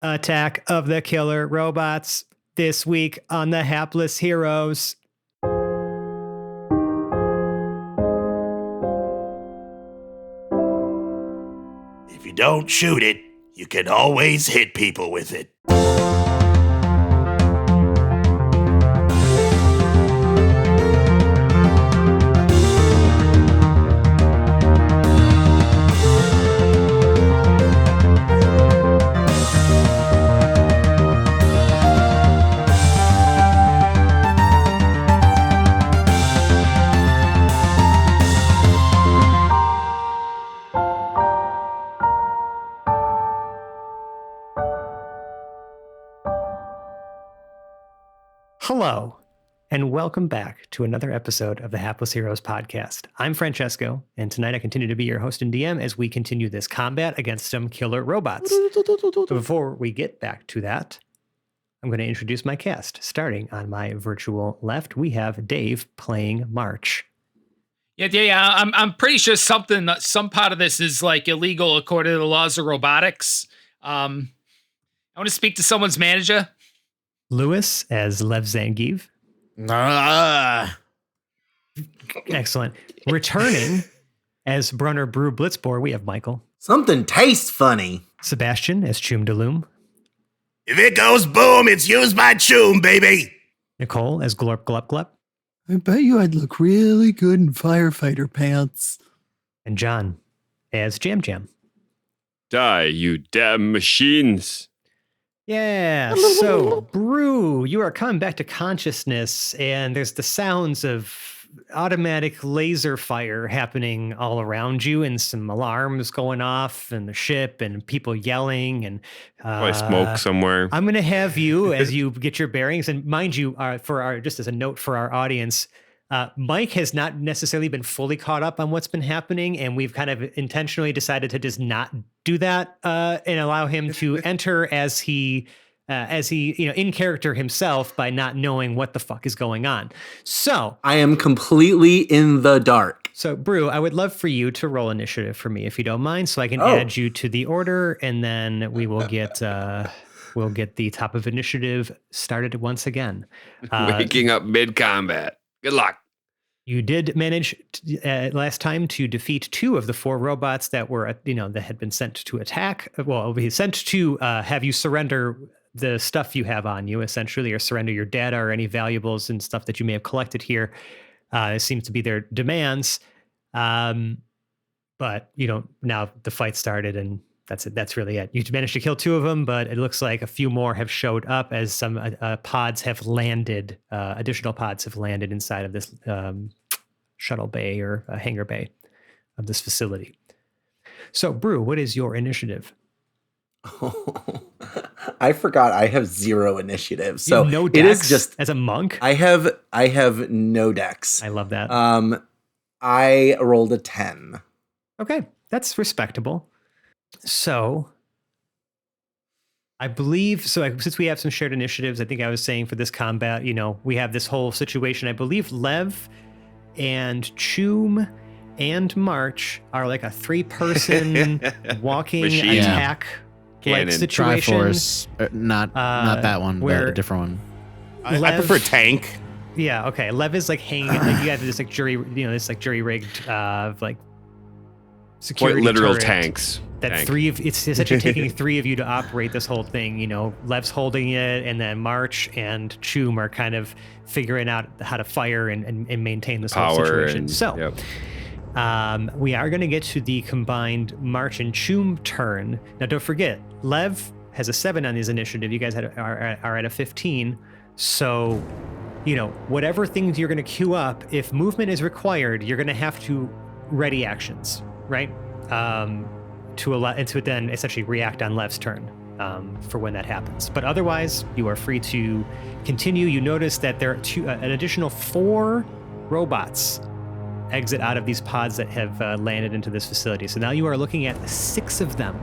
Attack of the Killer Robots this week on the Hapless Heroes. If you don't shoot it, you can always hit people with it. Hello, and welcome back to another episode of the Hapless Heroes podcast. I'm Francesco, and tonight I continue to be your host and DM as we continue this combat against some killer robots. But before we get back to that, I'm going to introduce my cast. Starting on my virtual left, we have Dave playing March. Yeah. I'm pretty sure some part of this is like illegal according to the laws of robotics. I want to speak to someone's manager. Lewis as Lev Zangief. Excellent. Returning as Brunner Brew Blitzboar, we have Michael. Something tastes funny. Sebastian as Choom Daloom. If it goes boom, it's used by Choom, baby. Nicole as Glorp Glup Glup. I bet you I'd look really good in firefighter pants. And John as Jam Jam. Die, you damn machines. Yeah, so Brew, you are coming back to consciousness, and there's the sounds of automatic laser fire happening all around you, and some alarms going off, and the ship, and people yelling, and Smoke somewhere. I'm going to have you, as you get your bearings, and mind you, just as a note for our audience, Mike has not necessarily been fully caught up on what's been happening, and we've kind of intentionally decided to just not do that and allow him to enter as he in character himself by not knowing what the fuck is going on. So I am completely in the dark. So Brew, I would love for you to roll initiative for me if you don't mind, so I can add you to the order, and then we will get we'll get the top of initiative started once again. Waking up mid-combat. Good luck. You did manage last time to defeat 2 of the 4 robots that were, that had been sent to attack. Well, be sent to have you surrender the stuff you have on you, essentially, or surrender your data or any valuables and stuff that you may have collected here. It seems to be their demands. But now the fight started, and that's it. That's really it. You managed to kill 2 of them, but it looks like a few more have showed up as some pods have landed. Additional pods have landed inside of this shuttle bay or hangar bay of this facility. So, Brew, what is your initiative? I forgot I have 0 initiative. So no dex, it is just as a monk. I have no dex. I love that. I rolled a 10. Okay, that's respectable. So, I believe, since we have some shared initiatives, I think I was saying for this combat, we have this whole situation. I believe Lev and Choom and March are like a 3-person walking Machine. attack like situation. Triforce, not that one, but a different one. I prefer tank. Yeah, okay. Lev is like hanging, like you have this like jury, this like jury rigged like security Quite literal turret. tanks. That it's essentially taking 3 of you to operate this whole thing. Lev's holding it, and then March and Choom are kind of figuring out how to fire and maintain this whole situation. We are going to get to the combined March and Choom turn. Now, don't forget, Lev has a 7 on his initiative. You guys are at a 15. So, whatever things you're going to queue up, if movement is required, you're going to have to ready actions, right? To then essentially react on Lev's turn for when that happens. But otherwise, you are free to continue. You notice that there are an additional 4 robots exit out of these pods that have landed into this facility. So now you are looking at 6 of them.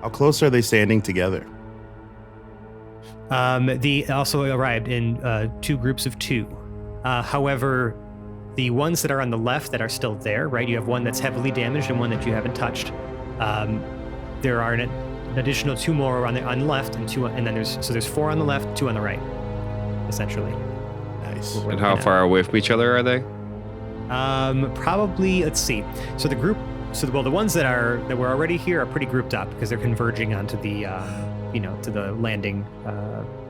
How close are they standing together? They also arrived in 2 groups of 2. However, the ones that are on the left that are still there, right? You have one that's heavily damaged and one that you haven't touched. there are an additional 2 more on the left and 2, and then there's 4 on the left, 2 on the right, essentially. Nice. And how far away from each other are they? Probably, let's see. So the ones that were already here are pretty grouped up because they're converging onto the to the landing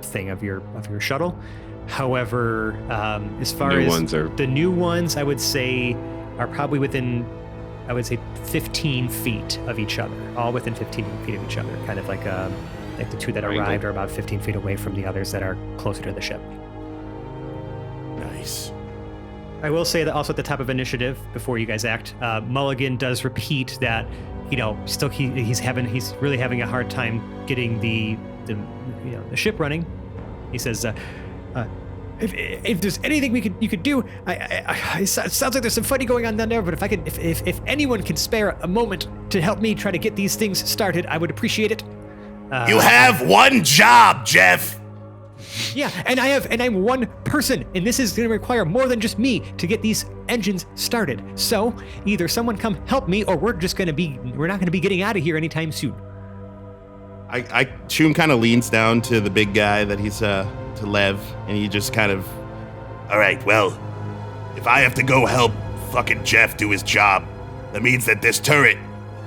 thing of your shuttle. However, as far as the new ones, I would say are probably within, 15 feet of each other, all within 15 feet of each other, kind of like the 2 that arrived are about 15 feet away from the others that are closer to the ship. Nice. I will say that also at the top of initiative, before you guys act, Mulligan does repeat that, still he's really having a hard time getting the ship running. He says, if there's anything you could do, it sounds like there's some fighting going on down there. But if anyone can spare a moment to help me try to get these things started, I would appreciate it. You have one job, Jeff. Yeah, and I'm one person, and this is going to require more than just me to get these engines started. So either someone come help me, or we're not going to be getting out of here anytime soon. Choom kind of leans down to the big guy that he's to Lev, and he just kind of, all right, well, if I have to go help fucking Jeff do his job, that means that this turret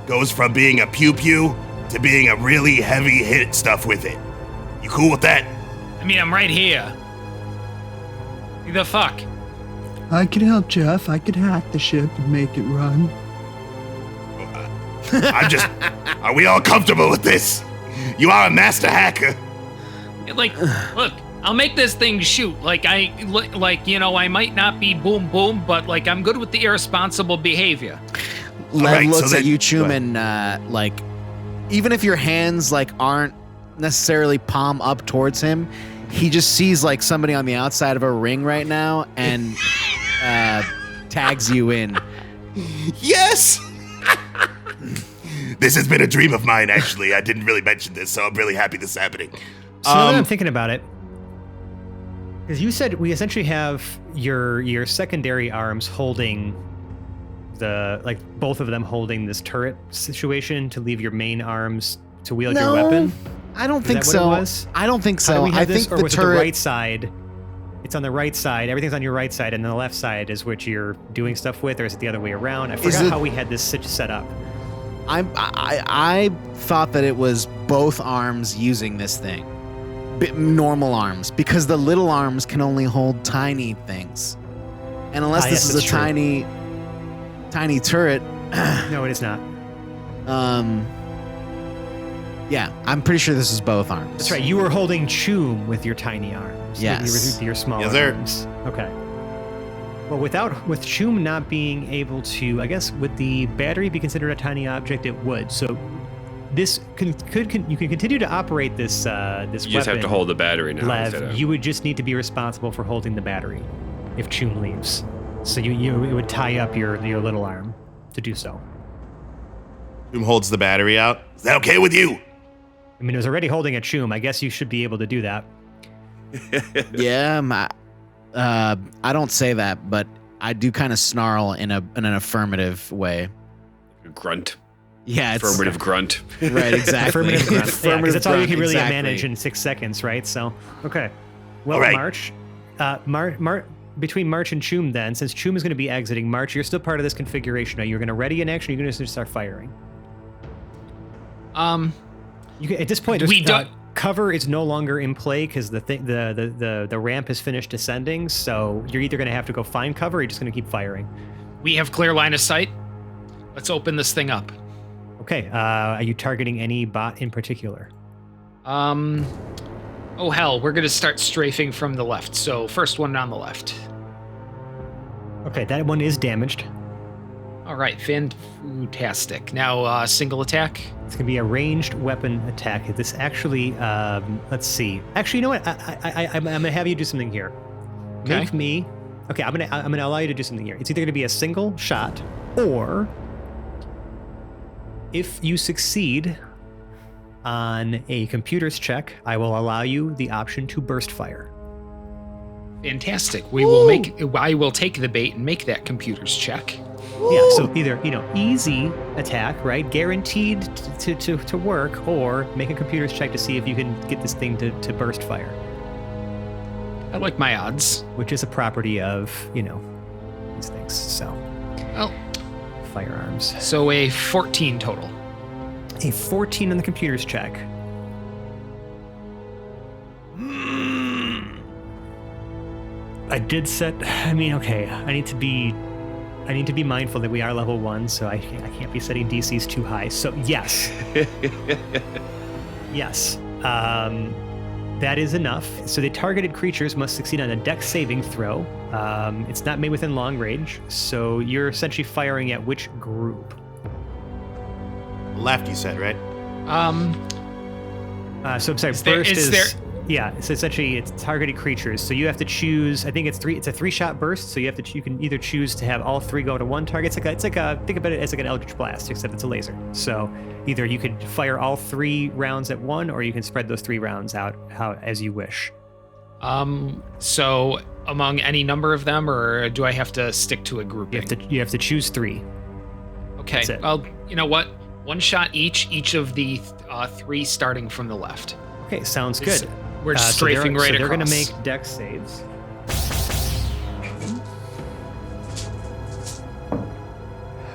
goes from being a pew-pew to being a really heavy hit stuff with it. You cool with that? I mean, I'm right here. Who the fuck? I could help Jeff. I could hack the ship and make it run. Are we all comfortable with this? You are a master hacker. Look, I'll make this thing shoot. I might not be boom boom, but I'm good with the irresponsible behavior. Lev looks at you, Choom, and even if your hands aren't necessarily palm up towards him, he just sees somebody on the outside of a ring right now and tags you in. Yes. This has been a dream of mine, actually. I didn't really mention this, so I'm really happy this is happening. So now that I'm thinking about it, because you said we essentially have your secondary arms holding both of them holding this turret situation to leave your main arms to wield your weapon. I don't think so. What it was? I don't think so. I think the turret. The right side. It's on the right side. Everything's on your right side, and the left side is what you're doing stuff with, or is it the other way around? I forgot how we had this set up. I thought that it was both arms using this thing, normal arms, because the little arms can only hold tiny things, and unless this is a tiny turret, no, it is not. Yeah, I'm pretty sure this is both arms. That's right. You were holding Choom with your tiny arms. Yes. With your smaller arms. Okay. Well, with Choom not being able to, I guess, would the battery be considered a tiny object? It would. So this you can continue to operate this weapon. You just have to hold the battery now. Lev, you would just need to be responsible for holding the battery if Choom leaves. So it would tie up your little arm to do so. Choom holds the battery out. Is that okay with you? I mean, it was already holding a Choom. I guess you should be able to do that. Yeah, I don't say that, but I do kind of snarl in an affirmative way. Grunt. Yeah, it's affirmative grunt. Right, exactly. Affirmative grunt. Yeah, 'cause that's all you can really exactly. manage in 6 seconds, right? So, okay. Well, right. March. Between March and Choom, then, since Choom is going to be exiting, March, you're still part of this configuration. Are you going to ready an action? Or are you going to start firing? At this point, cover is no longer in play because the ramp has finished descending. So you're either going to have to go find cover, or you're just going to keep firing. We have clear line of sight. Let's open this thing up. Okay. Are you targeting any bot in particular? Oh hell, we're going to start strafing from the left. So first one on the left. Okay, that one is damaged. All right, fantastic. Now single attack. It's going to be a ranged weapon attack. This actually, let's see. Actually, you know what? I'm going to have you do something here. Okay. I'm going to allow you to do something here. It's either going to be a single shot, or if you succeed on a computer's check, I will allow you the option to burst fire. Fantastic. I will take the bait and make that computer's check. Yeah, so either, easy attack, right? Guaranteed to work, or make a computer's check to see if you can get this thing to burst fire, I like my odds. which is a property of, these things. So, Well, firearms. so a 14 total. A 14 on the computer's check. I did set. Okay. I need to be mindful that we are level 1, so I can't be setting DCs too high. So yes, yes, that is enough. So the targeted creatures must succeed on a Dex saving throw. It's not made within long range, so you're essentially firing at which group? Left, you said, right? So I'm sorry. Burst is. Yeah, so essentially it's targeted creatures. So you have to choose. I think it's a 3-shot burst. So you can either choose to have all 3 go to one target. It's like think about it as like an Eldritch Blast, except it's a laser. So either you could fire all 3 rounds at one, or you can spread those 3 rounds out as you wish. So among any number of them, or do I have to stick to a grouping? You have to choose 3. Okay. That's it. Well, you know what? 1 shot each of the 3 starting from the left. Okay, sounds good. We're strafing right across. They're going to make Dex saves.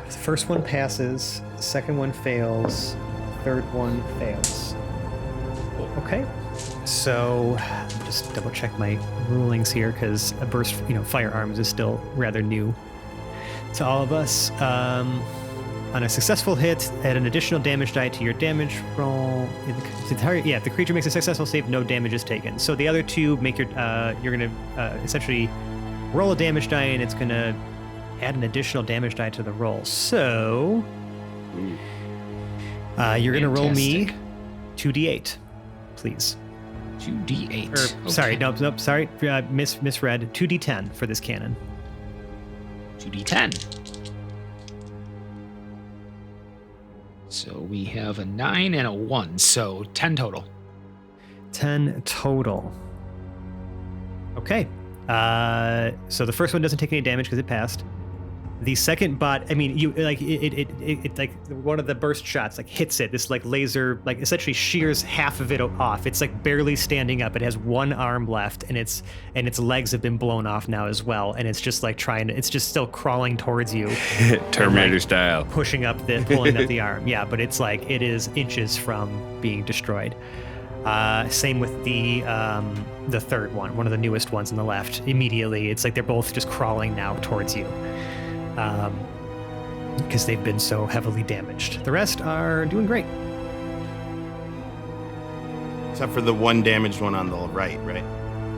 The first one passes, the second one fails, third one fails. Okay. So just double check my rulings here, because a burst, firearms is still rather new to all of us. On a successful hit, add an additional damage die to your damage roll. If the creature makes a successful save, no damage is taken. So the other 2 make you're gonna essentially roll a damage die, and it's gonna add an additional damage die to the roll. So you're gonna roll me 2d8, please. 2d8. Or, sorry, nope, sorry, misread. 2d10 for this cannon. 2d10. So we have a 9 and a 1, so 10 total. 10 total. Okay. So the first one doesn't take any damage because it passed. The second bot, you it like one of the burst shots hits it. This laser essentially shears half of it off. It's barely standing up. It has 1 arm left, and its legs have been blown off now as well. And it's just it's just still crawling towards you. Terminator style. Pulling up the arm. Yeah, but it is inches from being destroyed. Same with the third one of the newest ones on the left. Immediately, it's they're both just crawling now towards you. Because they've been so heavily damaged. The rest are doing great. Except for the 1 damaged one on the right?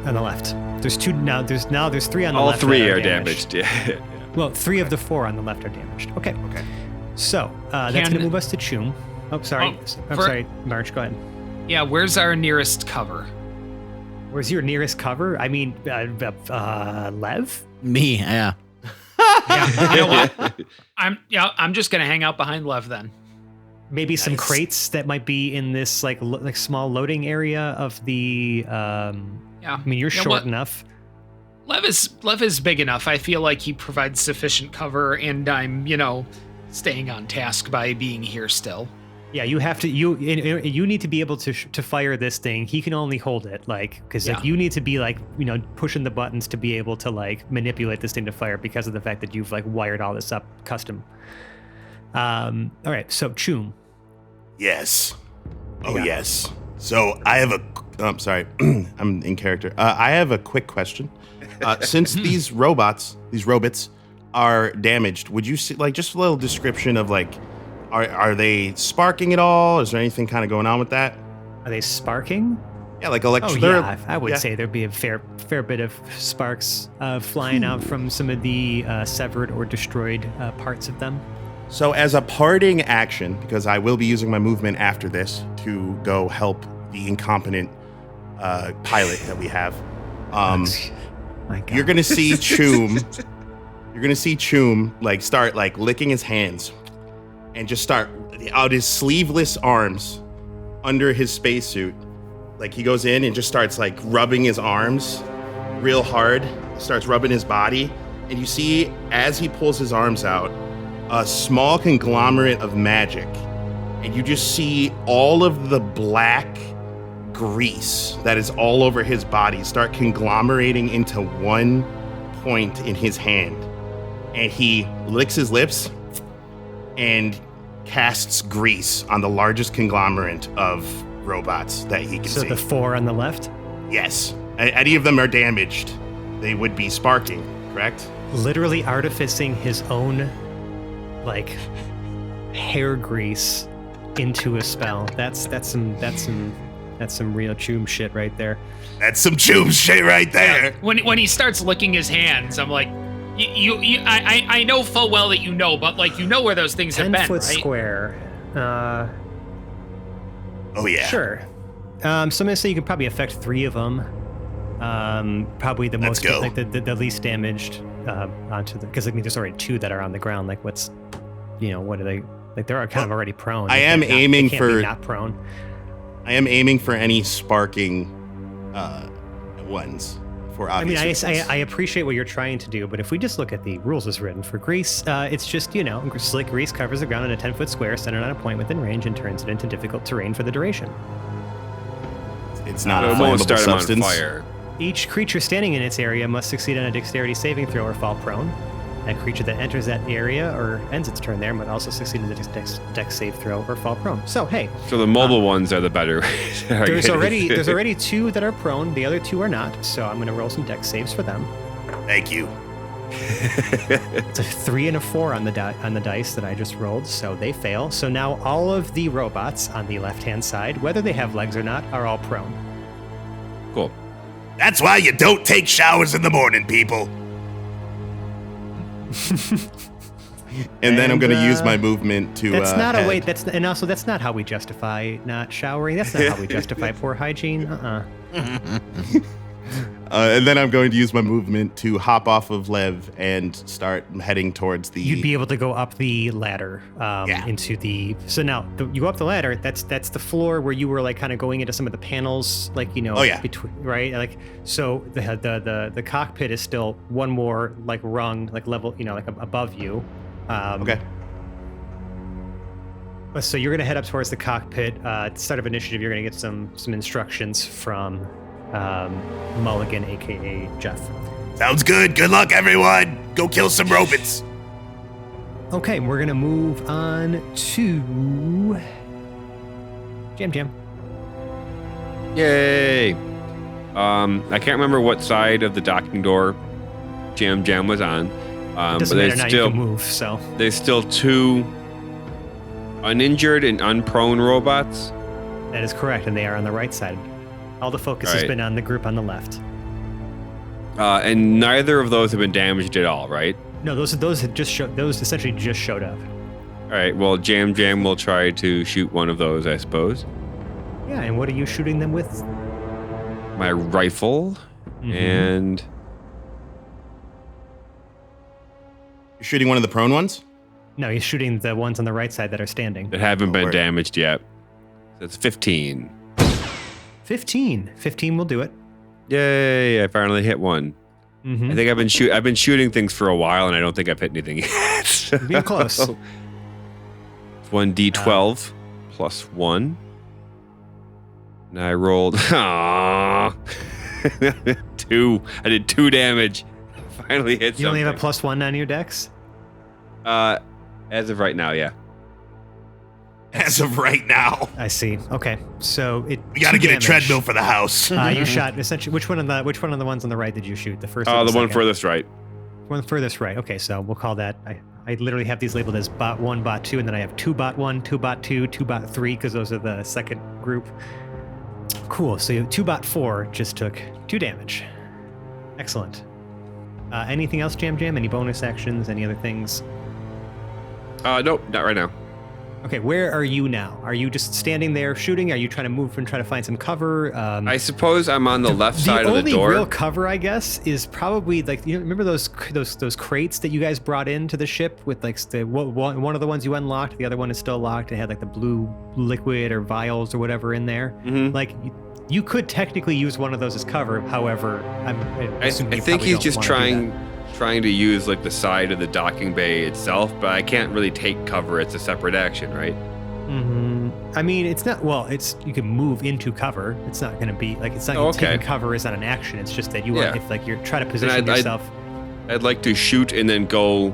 On the left. There's 2 now. There's 3 on the All left. All 3 that are damaged. Yeah. Well, 3 of the 4 on the left are damaged. Okay. So that's going to move us to Choom. Oh, sorry. Sorry, March. Go ahead. Yeah, where's our nearest cover? Where's your nearest cover? Lev? Me, yeah. Yeah, you know what? I'm just gonna hang out behind Lev then. Maybe some crates that might be in this small loading area of the. You're short enough. Lev is big enough. I feel like he provides sufficient cover, and I'm staying on task by being here still. Yeah, you have to. You need to be able to fire this thing. He can only hold it, because you need to be pushing the buttons to be able to manipulate this thing to fire, because of the fact that you've wired all this up custom. All right, so Choom. Yes. Oh yes. So I have I'm sorry, I'm in character. I have a quick question. Since these robots are damaged, would you see just a little description of Are they sparking at all? Is there anything kind of going on with that? Are they sparking? Yeah, electric. Oh yeah, I would say there'd be a fair bit of sparks flying out from some of the severed or destroyed parts of them. So as a parting action, because I will be using my movement after this to go help the incompetent pilot that we have, my God. you're gonna see Choom. You're gonna see Choom start licking his hands. And just start out his sleeveless arms under his spacesuit. He goes in and just starts rubbing his arms real hard, starts rubbing his body. And you see as he pulls his arms out, a small conglomerate of magic, and you just see all of the black grease that is all over his body start conglomerating into one point in his hand. And he licks his lips and casts grease on the largest conglomerate of robots that he can So see. the 4 on the left? Yes. Any of them are damaged, they would be sparking, correct? Literally artificing his own, like, hair grease into a spell. That's some real choom shit right there. That's some choom shit right there. When he starts licking his hands, I'm like, I know full well that you know, but like you know where those things have 10 been, foot right? square. Oh yeah. Sure. So I'm gonna say you could probably affect 3 of them. Probably the Let's most, go. like the least damaged onto the, because I mean there's already 2 that are on the ground. Like what's, what are they? Like they're kind of already prone. I They am can't not- aiming they can't be for- not prone. I am aiming for any sparking ones for I mean, obvious reasons. I appreciate what you're trying to do, but if we just look at the rules as written for grease, it's just, slick grease covers the ground in a 10-foot square centered on a point within range and turns it into difficult terrain for the duration. It's not a It won't flammable start him on substance. fire. Each creature standing in its area must succeed on a dexterity saving throw or fall prone. A creature that enters that area or ends its turn there must also succeed in the dex save throw or fall prone. So, hey, So the mobile ones are the better. there's already 2 that are prone. The other 2 are not. So I'm going to roll some dex saves for them. Thank you. It's a 3 and a 4 on the dice that I just rolled, so they fail. So now all of the robots on the left-hand side, whether they have legs or not, are all prone. Cool. That's why you don't take showers in the morning, people. And then I'm going to use my movement to. That's not a head. way. And also that's not how we justify not showering. That's not how we justify poor hygiene. And then I'm going to use my movement to hop off of Lev and start heading towards the. You'd be able to go up the ladder Yeah. into the. So now you go up the ladder. That's the floor where you were like kind of going into some of the panels, like Oh, yeah. between, right? Like so the cockpit is still one more like rung, like level, like above you. Okay. So you're gonna head up towards the cockpit. At the start of initiative, you're gonna get some instructions from Mulligan, aka Jeff. Sounds good. Good luck, everyone. Go kill some robots. Okay, we're gonna move on to Jam. Yay! I can't remember what side of the docking door Jam was on. But Doesn't matter there's now. You still can move. So there's still 2 uninjured and unprone robots. that is correct, and they are on the right side. All the focus has Right. been on the group on the left. And neither of those have been damaged at all, right? No, those essentially just showed up. All right. Well, Jam will try to shoot one of those, I suppose. Yeah, and what are you shooting them with? My rifle and You're shooting one of the prone ones? No, he's shooting the ones on the right side that are standing. that haven't been Word. damaged yet. That's 15. 15. 15 will do it. Yay! I finally hit one. Mm-hmm. I think I've been shooting things for a while, and I don't think I've hit anything yet. Being close. 1d12 plus 1. And I rolled 2. I did 2 damage. Finally hit You only have a something. +1 on your dex? As of right now, yeah. As of right now. I see. Okay, so We got to 2 get a damage. treadmill for the house. You shot essentially. Which one of the ones on the right did you shoot? The first. Or The one second? furthest right. One furthest right. Okay, so we'll call that. I literally have these labeled as bot 1, bot 2, and then I have 2 bot 1, 2 bot 2, 2 bot 3 because those are the second group. Cool. So 2 bot 4 just took 2 damage. Excellent. Anything else, Jam? Any bonus actions? Any other things? Nope, not right now. Okay, where are you now? Are you just standing there shooting? Are you trying to move and try to find some cover? I suppose I'm on the left side of the only door. real cover, I guess, is probably like remember those crates that you guys brought into the ship with like one of the ones you unlocked, the other one is still locked. It had like the blue liquid or vials or whatever in there. Mhm. Like you could technically use one of those as cover. However, I think he's just trying to use like the side of the docking bay itself, but I can't really take cover. It's a separate action, right? I mean, it's not. Well, you can move into cover. It's not going to be like it's not. Taking cover is not an action. It's just that you are if like you're trying to position yourself. I'd like to shoot and then go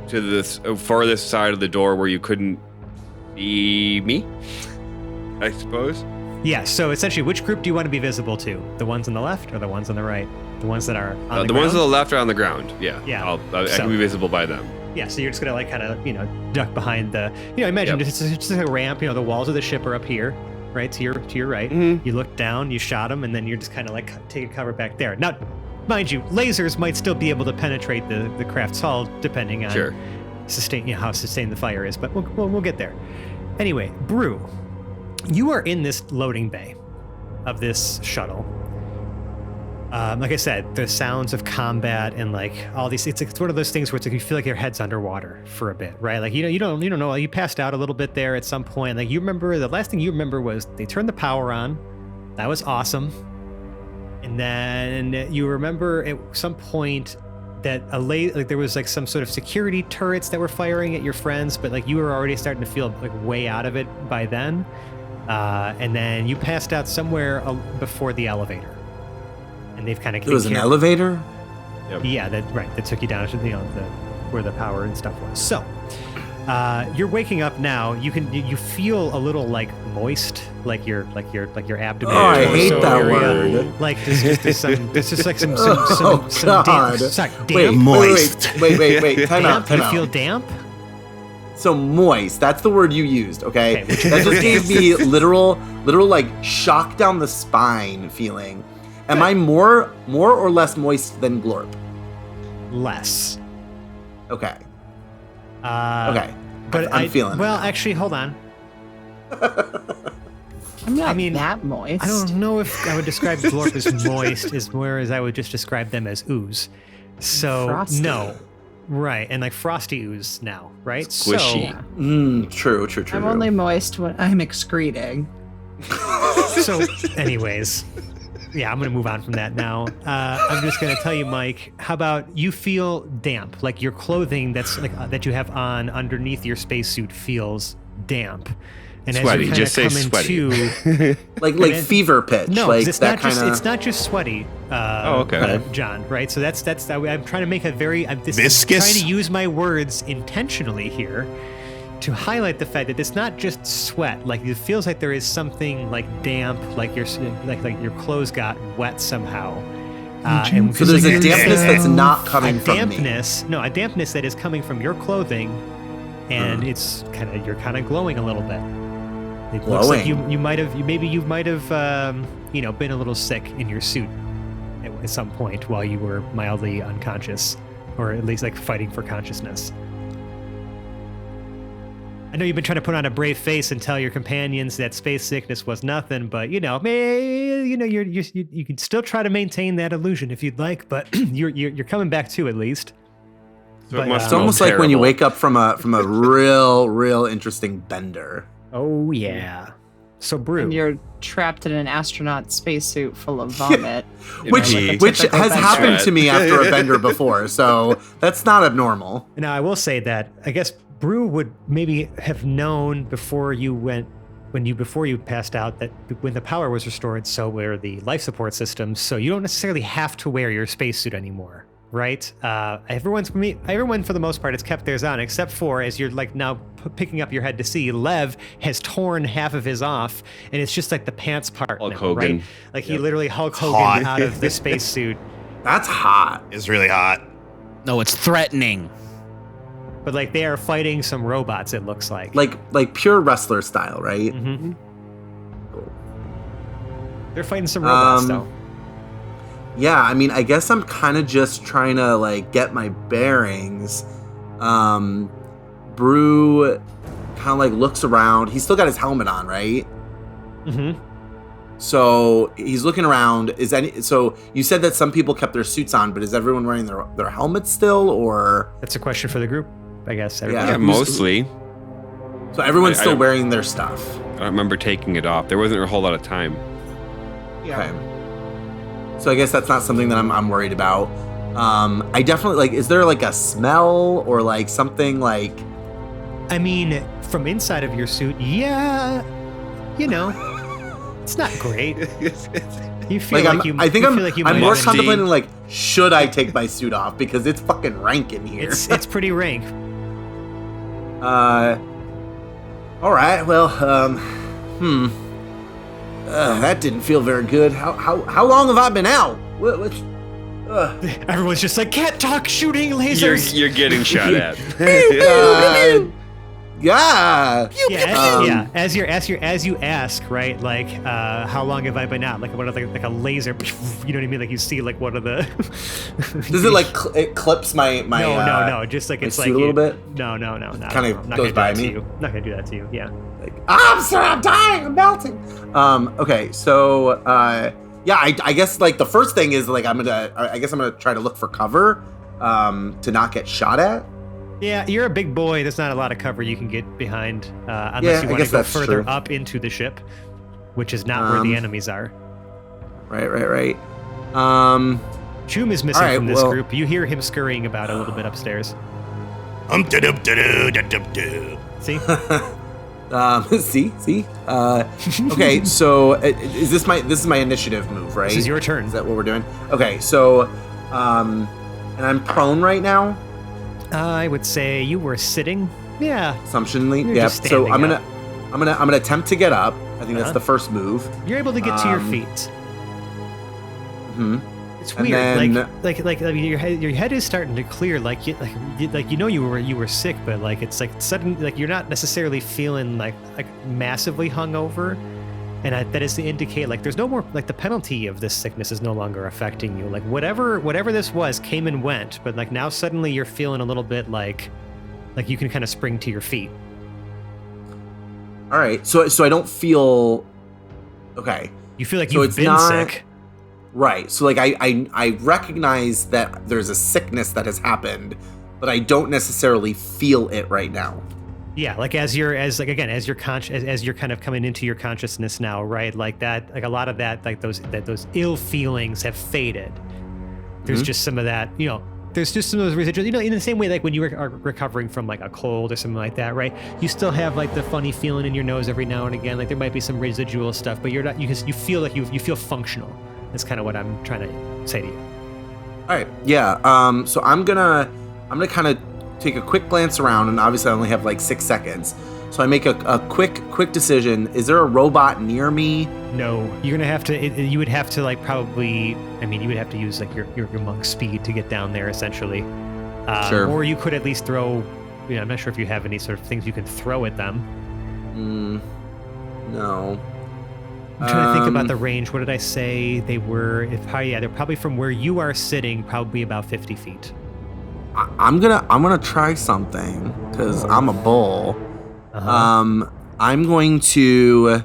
to this farthest side of the door where you couldn't be me, I suppose. Yeah. So essentially, which group do you want to be visible to? The ones on the left or the ones on the right? The ones that are on the ground? Ones on the left are on the ground. Yeah. Yeah. I can be visible by them. Yeah, so you're just gonna like kind of duck behind the imagine it's just a ramp. The walls of the ship are up here, right to your right. Mm-hmm. You look down, you shot them, and then you're just kind of like taking cover back there. Now, mind you, lasers might still be able to penetrate the craft's hull depending on how sustained the fire is, but we'll get there. Anyway, Brew, you are in this loading bay of this shuttle. Like I said, the sounds of combat and like all these, it's one of those things where it's like you feel like your head's underwater for a bit, right? Like you don't know, you passed out a little bit there at some point. Like you remember, the last thing you remember was they turned the power on. That was awesome. And then you remember at some point that there was like some sort of security turrets that were firing at your friends, but like you were already starting to feel like way out of it by then. And then you passed out somewhere before the elevator. And they've kind of there was an elevator. Yep. Yeah, that took you down to where the power and stuff was. So you're waking up now. You feel a little like moist, like your abdomen. Oh, I hate that area. word. Like there's just like some God. Damp. Moist. Wait. Time Damp? out. You feel damp? So moist. That's the word you used. Okay. That just gave me literal like shock down the spine feeling. Am I more or less moist than Glorp? Less. Okay. Okay. But I'm feeling well, it. Actually, hold on. I'm not that moist. I don't know if I would describe Glorp as moist, as I would just describe them as ooze. So Frosty. No. Right, and like frosty ooze now, right? Squishy. True. I'm only moist when I'm excreting. So, anyways. Yeah, I'm going to move on from that now. I'm just going to tell you, Mike, how about you feel damp? Like your clothing that you have on underneath your spacesuit feels damp. And sweaty, as you just say sweaty. like fever pitch. No, like it's that it's not just sweaty. John, right? So that's I'm trying to make a very viscous. I'm trying to use my words intentionally here to highlight the fact that it's not just sweat. Like it feels like there is something like damp, like your clothes got wet somehow. And so there's a dampness that's not coming from me. No, a dampness that is coming from your clothing, and it's you're kind of glowing a little bit. It looks like you might have been a little sick in your suit at some point while you were mildly unconscious, or at least like fighting for consciousness. I know you've been trying to put on a brave face and tell your companions that space sickness was nothing, but you can still try to maintain that illusion if you'd like, but you're coming back to at least. So it's almost like when you wake up from a real interesting bender. Oh yeah. So Brew. And you're trapped in an astronaut spacesuit full of vomit. which has happened to me after a bender before, so that's not abnormal. Now I will say that I guess Brew would maybe have known before you passed out that when the power was restored, so were the life support systems. So you don't necessarily have to wear your spacesuit anymore, right? Everyone for the most part has kept theirs on, except for, as you're like now picking up your head to see, Lev has torn half of his off, and it's just like the pants part Hulk now, Hogan. right? Like he literally Hulk Hogan out of the spacesuit. That's hot. It's really hot. No, it's threatening. But like they are fighting some robots, it looks like. Like pure wrestler style, right? Mm-hmm. They're fighting some robots though. Yeah, I mean, I guess I'm kind of just trying to like get my bearings. Brew kind of like looks around. He's still got his helmet on, right? Mm-hmm. So he's looking around. So you said that some people kept their suits on, but is everyone wearing their helmets still, or? That's a question for the group, I guess. Yeah, mostly. So everyone's still wearing their stuff. I don't remember taking it off. There wasn't a whole lot of time. Yeah. Okay. So I guess that's not something that I'm worried about. I definitely like. Is there like a smell or like something like? I mean, from inside of your suit, yeah, it's not great. You feel Like like you. I think you I'm. feel like you I'm might more have- contemplating like, should I take my suit off because it's fucking rank in here. It's pretty rank. All right. Well. That didn't feel very good. How long have I been out? What Everyone's just like, cat talk, shooting lasers. You're getting shot at. Yeah. Yeah. As you ask, right? Like, how long have I been out? Like, what are like a laser? You know what I mean? Like, you see like one of the. Does it like it clips my? No. Just like my it's suit like a little bit. No. Not Kind of not goes gonna by do that me. To you. Not gonna do that to you. Yeah. Like, I'm sorry, I'm dying, I'm melting. Okay, so yeah, I guess like the first thing is like I'm gonna try to look for cover, to not get shot at. Yeah, you're a big boy. There's not a lot of cover you can get behind, unless Yeah, you I want guess to go that's further true. up into the ship, which is not where the enemies are. Right. Choom is missing All right, from this well- group. You hear him scurrying about a little bit upstairs. See? See. Okay, so is this my initiative move, right? This is your turn. Is that what we're doing? Okay, so and I'm prone right now. I would say you were sitting. Yeah, Assumptionally, You're yep. just So standing I'm gonna attempt to get up. I think that's Uh-huh. the first move. you're able to get to your Um, feet. Hmm. It's and weird. then- Like I mean, your head is starting to clear. Like you were sick, but like it's like sudden. Like you're not necessarily feeling like massively hungover, and that is to indicate like there's no more like the penalty of this sickness is no longer affecting you. Like whatever this was came and went, but like now suddenly you're feeling a little bit like you can kind of spring to your feet. All right, so I don't feel okay. You feel like So you've it's been not- sick. Right. So like I recognize that there's a sickness that has happened, but I don't necessarily feel it right now. Yeah, like as you're kind of coming into your consciousness now, right? Like that, like a lot of that, like those ill feelings have faded. There's Mhm. just some of that, there's just some of those residuals, in the same way like when you are recovering from like a cold or something like that, right? You still have like the funny feeling in your nose every now and again. Like there might be some residual stuff, but you're not. You feel like you feel functional. That's kind of what I'm trying to say to you. All right. Yeah. So I'm gonna kind of take a quick glance around, and obviously I only have like 6 seconds. So I make a quick decision. Is there a robot near me? No, you're gonna have to. You would have to like probably. I mean, you would have to use like your monk speed to get down there, essentially. Sure. Or you could at least throw. I'm not sure if you have any sort of things you can throw at them. No. I'm trying to think about the range. What did I say? They were. They're probably from where you are sitting, probably about 50 feet. I'm gonna try something because I'm a bull. Uh-huh. I'm going to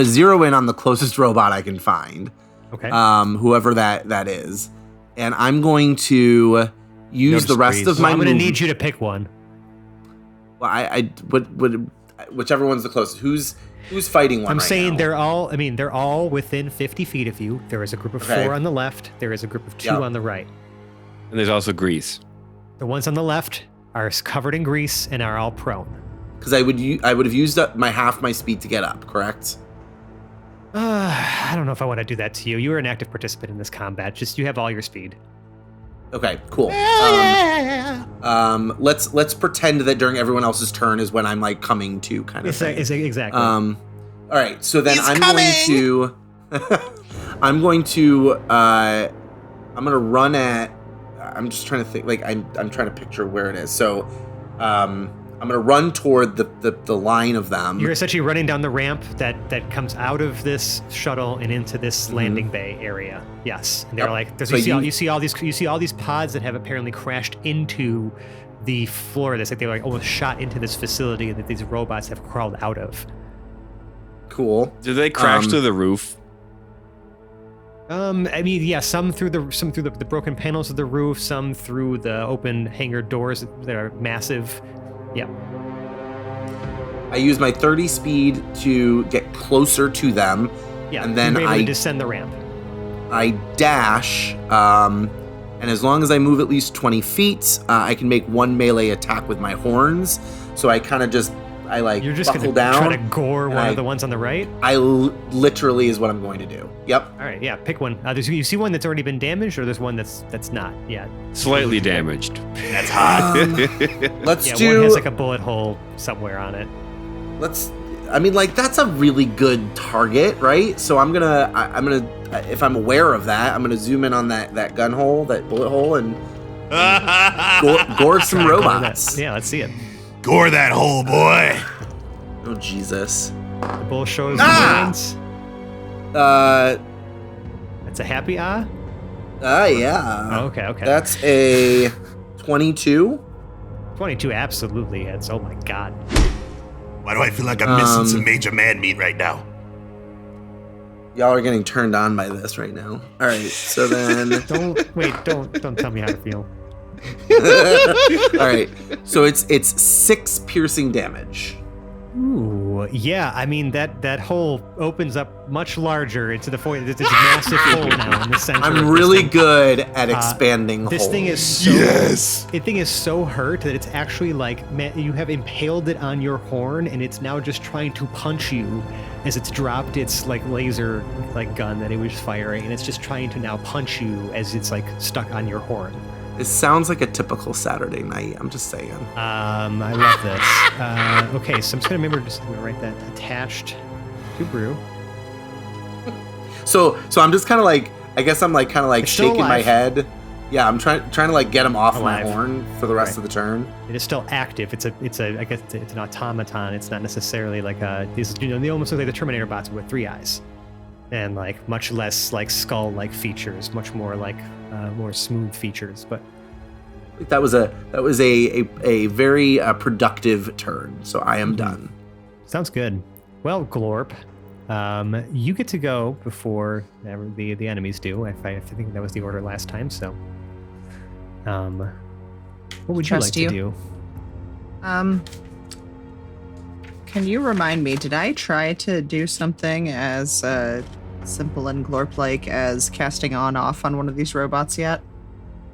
zero in on the closest robot I can find. Okay. Whoever that is, and I'm going to use the rest of my. I'm going to move- need you to pick one. Well, I would whichever one's the closest. Who's fighting one? I'm right saying now? they're all within 50 feet of you. There is a group of Okay. 4 on the left. There is a group of 2 Yep. on the right. And there's also grease. The ones on the left are covered in grease and are all prone. Because I would have used up half my speed to get up. Correct. I don't know if I want to do that to you. You are an active participant in this combat. Just you have all your speed. Okay. Cool. Let's pretend that during everyone else's turn is when I'm like coming to kind of thing. Exactly. All right. So then He's I'm coming! going to I'm gonna run at. I'm just trying to think. Like I'm trying to picture where it is. So I'm gonna run toward the line of them. You're essentially running down the ramp that comes out of this shuttle and into this landing bay area. Yes, and they're Yep. like, So you see all these pods that have apparently crashed into the floor of this. Like they were like almost shot into this facility that these robots have crawled out of. Cool. Did they crash through the roof? I mean, yeah, some through the broken panels of the roof, some through the open hangar doors that are massive. Yeah. I use my 30 speed to get closer to them. Yeah. And then you're able to I- descend the ramp. I dash, and as long as I move at least 20 feet, I can make one melee attack with my horns. So I kind of You're just buckle gonna down. try to gore one of the ones on the right? Literally is what I'm going to do. Yep. All right, yeah, pick one. You see one that's already been damaged, or there's one that's not yet? Slightly damaged. That's hot. Let's Yeah, do. one has like a bullet hole somewhere on it. That's a really good target, right? So I'm gonna, if I'm aware of that, I'm gonna zoom in on that gun hole, that bullet hole, and gore some Try to gore robots. that. Yeah, let's see it. Gore that hole, boy. Oh Jesus. The bull shows hands. That's a happy yeah. Oh, okay. That's a 22. 22 absolutely hits. Oh my god. Why do I feel like I'm missing some major man meat right now? Y'all are getting turned on by this right now. All right, so then. Don't tell me how to feel. All right, so it's 6 piercing damage. Ooh, yeah. I mean that hole opens up much larger into the void. There's this massive hole now in the center. I'm really good at expanding holes. This thing is so. Yes. The thing is so hurt that it's actually like you have impaled it on your horn, and it's now just trying to punch you as it's dropped its like laser like gun that it was firing, and it's just trying to now punch you as it's like stuck on your horn. It sounds like a typical Saturday night. I'm just saying. I love this. Okay, so I'm just gonna write that attached to brew. So I'm just kind of like, I guess I'm like kind of like It's still shaking my alive. head. Yeah, I'm trying to like get him off Alive. my horn for the rest Right. of the turn. It is still active. It's I guess it's an automaton. It's not necessarily like these, they almost look like the Terminator bots with 3 eyes, and like much less like skull-like features, much more like more smooth features. But That was a very productive turn. So I am done. sounds good. Well, Glorp, you get to go before the enemies do. I think that was the order last time. So, what would you like Trust you. to do? Can you remind me, did I try to do something as simple and glorp-like as casting on-off on one of these robots yet?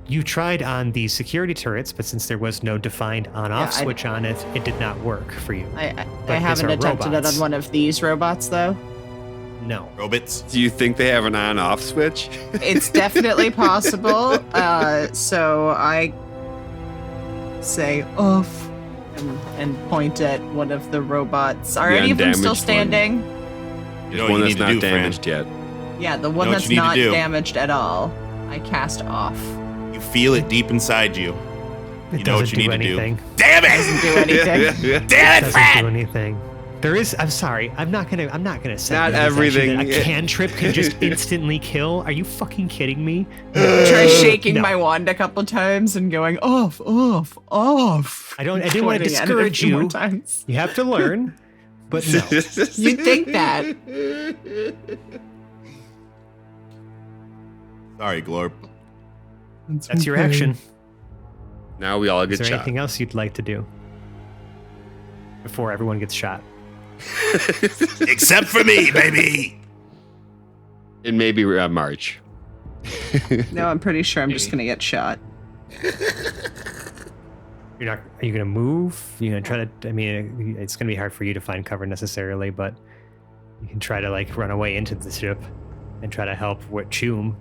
You tried on the security turrets, but since there was no defined on-off Yeah, switch on it, it did not work for you. I But haven't these are attempted it robots. on one of these robots, though. No. Robots. Do you think they have an on-off switch? It's definitely possible. So I say off and point at one of the robots. Are The any of them still undamaged one. standing? You know There's one what that's you need to not do, damaged yet. Yeah, the one Know what that's you need to not do. damaged at all. I cast off. You feel it deep inside you. It You know what doesn't you do need to do. anything. Damn Doesn't it! do anything. It Damn it, doesn't Fred! do anything. There is. I'm sorry. I'm not gonna say Not that everything. A cantrip can just instantly kill. Are you fucking kidding me? Try shaking No. my wand a couple times and going off. I didn't want to Pointing at it a discourage few more you. times. You have to learn, but no. You'd think that. Sorry, Glorp. That's your action. Now we all Is get there shot. anything else you'd like to do before everyone gets shot? Except for me, baby. And maybe March. No, I'm pretty sure I'm just gonna get shot. You're not. Are you gonna move? You're gonna try to. I mean, it's gonna be hard for you to find cover necessarily, but you can try to like run away into the ship and try to help with Choom.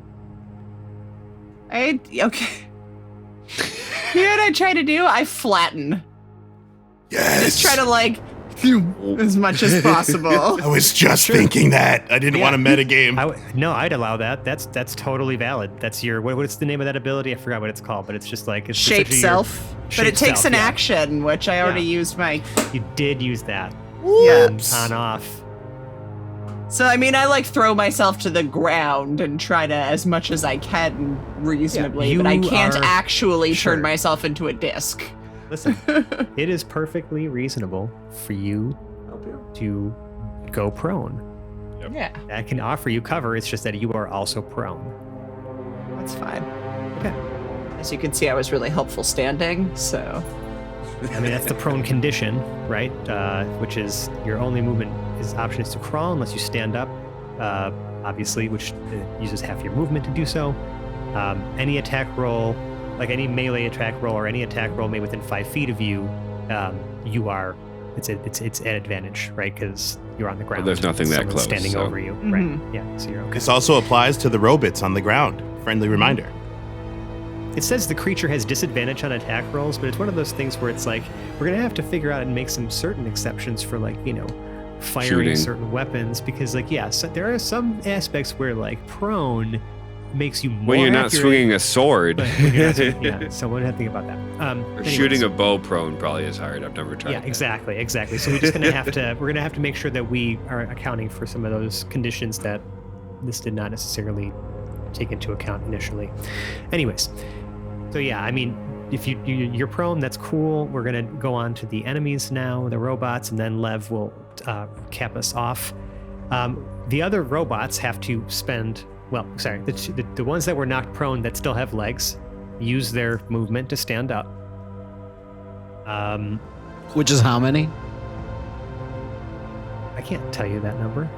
Okay. You know what I try to do? I flatten. Yes. Just try to like as much as possible. I was just thinking that. I didn't want to metagame. No, I'd allow that. That's totally valid. That's your what's the name of that ability? I forgot what it's called, but it's just like it's Shape essentially your self. But shape it takes self, an yeah. action, which I already Yeah. used my You did use that. yeah. On off. So I mean I like throw myself to the ground and try to as much as I can reasonably, Yeah, but I you can't are- actually Sure. turn myself into a disc. Listen, it is perfectly reasonable for you to go prone. Yeah, I can offer you cover. It's just that you are also prone. that's fine. Okay. As you can see, I was really helpful standing, so I mean, that's the prone condition, right? Which is your only movement option is to crawl unless you stand up. obviously, which uses half your movement to do so. Any attack roll, like any melee attack roll or any attack roll made within 5 feet of you, you are it's at advantage, right? Because you're on the ground. There's nothing that Someone's close, standing so- over you, right? Yeah, so you're okay. This also applies to the robots on the ground. Friendly reminder. It says the creature has disadvantage on attack rolls, but it's one of those things where it's like we're gonna have to figure out and make some certain exceptions for, like, you know, firing Shooting. certain weapons, because, like, yeah, so there are some aspects where, like, prone makes you more When you're not accurate, swinging a sword, but when you're not swinging- yeah, so we'll have to think about that. or Anyways. shooting a bow prone probably is hard. I've never tried. Yeah, that. exactly. So we're just gonna have to make sure that we are accounting for some of those conditions that this did not necessarily take into account initially. Anyways, so yeah, I mean, if you're prone, that's cool. We're gonna go on to the enemies now, the robots, and then Lev will cap us off. The other robots have to spend. Well, sorry, the ones that were knocked prone that still have legs use their movement to stand up. Which is how many? I can't tell you that number.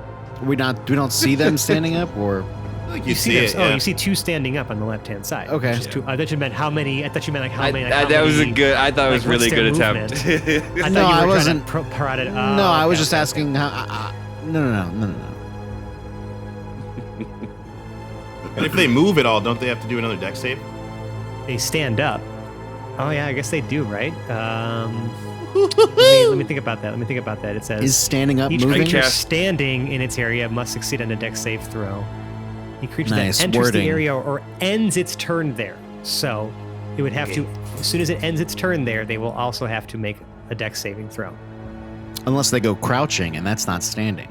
We don't see them standing up, or Like You see it. them, Yeah. you see 2 standing up on the left-hand side. Okay. Just 2. I thought you meant how many. I thought you meant like how many. Like how that was a many, good. I thought it was like, really what's their good attempt. movement? I thought No, you were I trying wasn't- to prod it. no, I was okay, just okay, asking how. No. And if they move at all, don't they have to do another deck save? They stand up. Oh yeah, I guess they do, right? Let me think about that. It says Is standing up each moving? creature Cast- standing in its area must succeed on a dex save throw. A creature Nice that enters wording. the area or ends its turn there. So it would have to, as soon as it ends its turn there, they will also have to make a dex saving throw. Unless they go crouching, and that's not standing.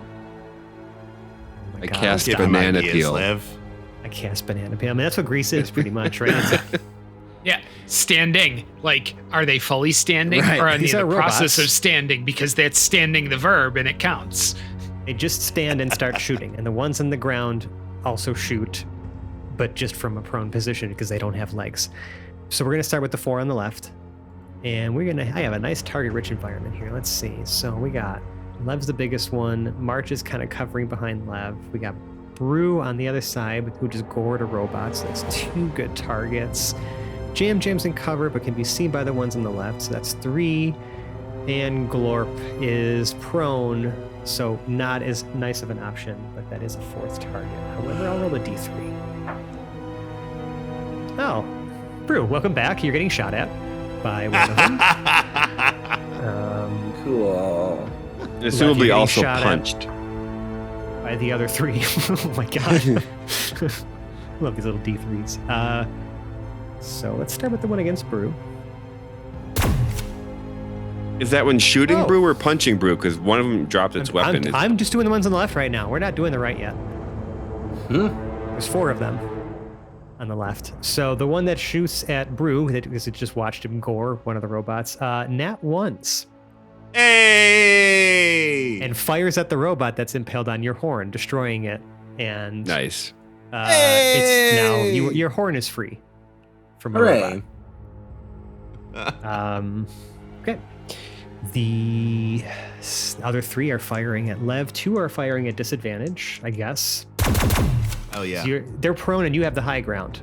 Oh my I God. cast Give them banana ideas, peel. Lev. I cast banana peel. I mean, that's what Greece is pretty much, right? It's- Yeah, standing. Like, are they fully standing, Right. or are they These in are the process robots. of standing? Because that's standing the verb and it counts. They just stand and start shooting, and the ones on the ground also shoot, but just from a prone position because they don't have legs. So we're gonna start with the 4 on the left, and I have a nice target-rich environment here. Let's see. So we got Lev's the biggest one. March is kind of covering behind Lev. We got Brew on the other side, who just gored a robot. So that's 2 good targets. Jam's in cover, but can be seen by the ones on the left. So that's 3. And Glorp is prone, so not as nice of an option, but that is a 4th target. However, I'll roll a d3. Oh, Brew, welcome back. You're getting shot at by one of them. Cool. Assumably getting also shot at. punched. By the other 3. Oh my god. Love these little d3s. So let's start with the one against Brew. Is that when shooting Oh. brew or punching brew? Because one of them dropped its weapon. I'm just doing the ones on the left right now. We're not doing the right yet. There's 4 of them on the left. So the one that shoots at Brew, because it just watched him gore one of the robots, nat 1s. Hey! And fires at the robot that's impaled on your horn, destroying it. And Nice. it's now your horn is free from a Hooray. robot. Okay. The other 3 are firing at Lev. 2 are firing at disadvantage, I guess. Oh yeah. So they're prone and you have the high ground.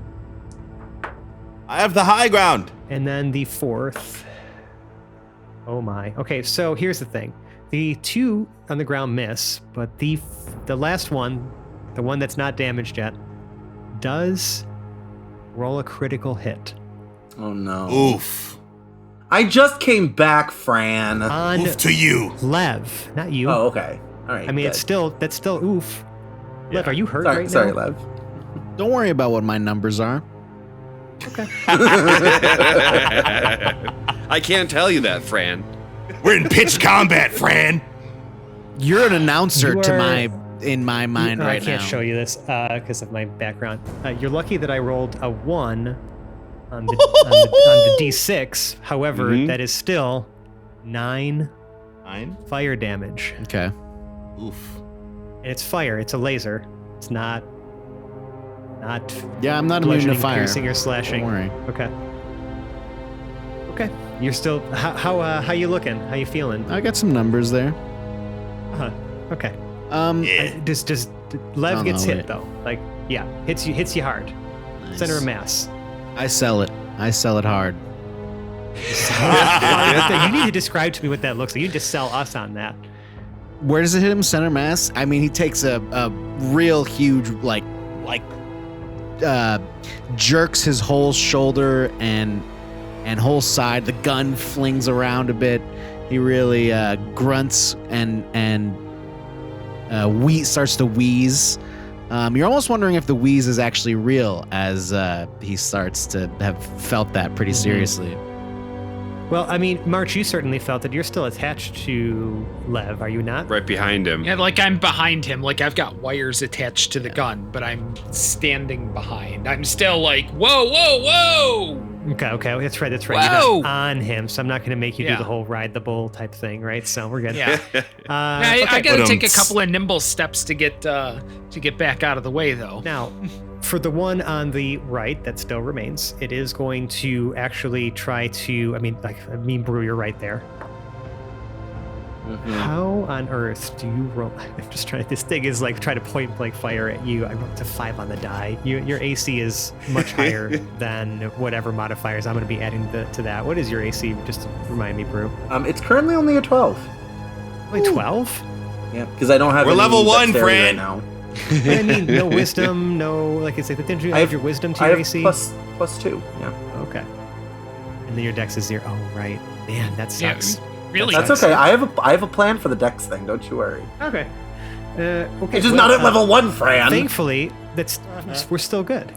I have the high ground. And then the 4th. Oh my. Okay, so here's the thing. The 2 on the ground miss, but the last one, the one that's not damaged yet, does roll a critical hit. Oh no. Oof. I just came back, Fran. On Oof to you. Lev, not you. Oh, okay. All right. I mean, good. that's still oof. Lev, are you hurt Sorry, right sorry, now? Lev. Don't worry about what my numbers are. I can't tell you that, Fran. We're in pitched combat, Fran. You're an announcer You to are- in my mind right I can't now. show you this because of my background. You're lucky that I rolled a 1 on the D6. However, Mhm. that is still 9 Fine. fire damage. Okay. Oof. And it's fire. It's a laser. It's not Yeah, I'm not immune to bludgeoning, fire. piercing, or slashing. Don't worry. Okay. Okay. You're still how you looking? How you feeling? I got some numbers there. Okay. Yeah. Does Lev Oh, gets no, hit wait. though? Like, yeah, hits you hard. Nice. Center of mass. I sell it hard. You need to describe to me what that looks like. You need to sell us on that. Where does it hit him? Center mass? I mean, he takes a real huge, jerks his whole shoulder and whole side. The gun flings around a bit. He really grunts and starts to wheeze. You're almost wondering if the wheeze is actually real, as he starts to have felt that pretty seriously. Well, I mean, March, you certainly felt that you're still attached to Lev, are you not? Right behind him. Yeah, like I'm behind him. Like I've got wires attached to the gun, but I'm standing behind. I'm still like, whoa, whoa, whoa! Okay, that's right. Whoa! You're not on him, so I'm not going to make you do Yeah. the whole ride the bull type thing, right? So we're good. Yeah. I Okay. got to take a Ba-dum-ts. couple of nimble steps to get back out of the way, though. Now, for the one on the right that still remains, it is going to actually try to. I mean, Brew, you're right there. How on earth do you roll? I'm just trying. This thing is like trying to point blank fire at you. I rolled to 5 on the die. Your AC is much higher than whatever modifiers I'm going to be adding to that. What is your AC? Just remind me, Brew. It's currently only a 12. Only 12. Yeah, because I don't have We're any level 1, dexterity Fran. right now. But I mean, no wisdom, no. Like I said, didn't you I have have- your wisdom to I your have AC? plus 2. Yeah. Okay. And then your dex is 0. Oh, right. Man, that Yeah, sucks. really? That's okay. I have a plan for the dex thing. Don't you worry. Okay. Okay. It's just not at level 1, Fran. Thankfully, we're still good.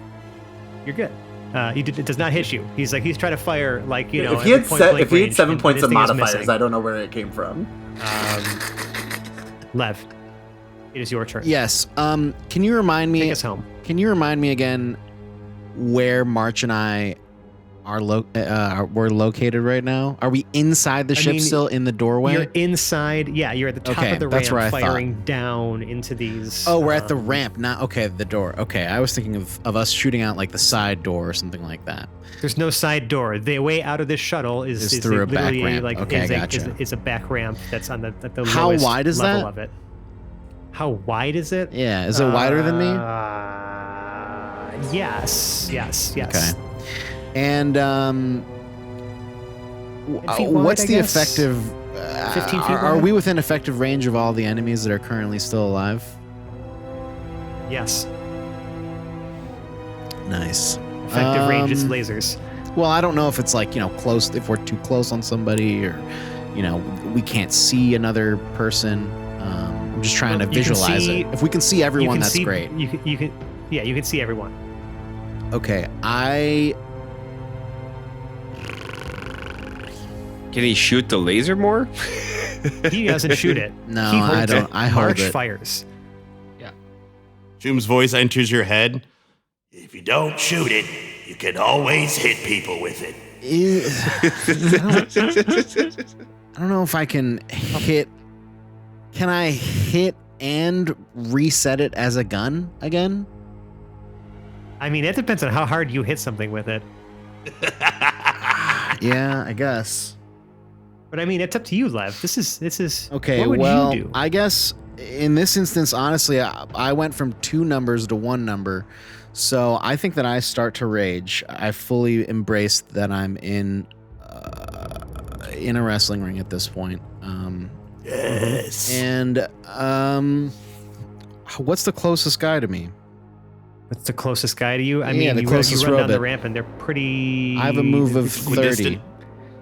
You're good. It does not hit you. He's trying to fire if he at had the point blank if he had range, 7 and points this of thing is modifiers, missing. I don't know where it came from. Lev, it is your turn. Yes. Can you remind me? Take us home. Can you remind me again where March and I are we're located right now? Are we inside the ship mean, still in the doorway? You're inside. Yeah, you're at the top Okay, of the that's ramp, where I thought. firing down into these. Oh, we're at the ramp, not the door. Okay, I was thinking of us shooting out like the side door or something like that. There's no side door. The way out of this shuttle is through a back literally ramp. like Okay, is gotcha. is a back ramp that's on the How lowest wide is level that? of it. How wide is it? Yeah, is it wider than me? Yes. Okay. And feet wide, what's I the guess? effective? 15 feet are wide? we within effective range of all the enemies that are currently still alive? Yes. Nice. Effective range is lasers. Well, I don't know if it's like, close, if we're too close on somebody or, we can't see another person. I'm just trying Well, to you can visualize see- it. If we can see everyone, that's see, great. You can see everyone. Okay, Can he shoot the laser more? He doesn't shoot it. No, He holds I don't. it. I hold March it. fires. Zoom's voice enters your head. If you don't shoot it, you can always hit people with it. I don't know if I can hit. Can I hit and reset it as a gun again? I mean, it depends on how hard you hit something with it. Yeah, I guess. But I mean, it's up to you, Lev. This is Okay, What would well, you do? I guess in this instance, honestly, I went from 2 numbers to 1 number. So I think that I start to rage. I fully embraced that I'm in a wrestling ring at this point. Yes. And what's the closest guy to me? What's the closest guy to you? I Yeah, mean, the you closest run down the robot. ramp and they're pretty. I have a move of it's- 30.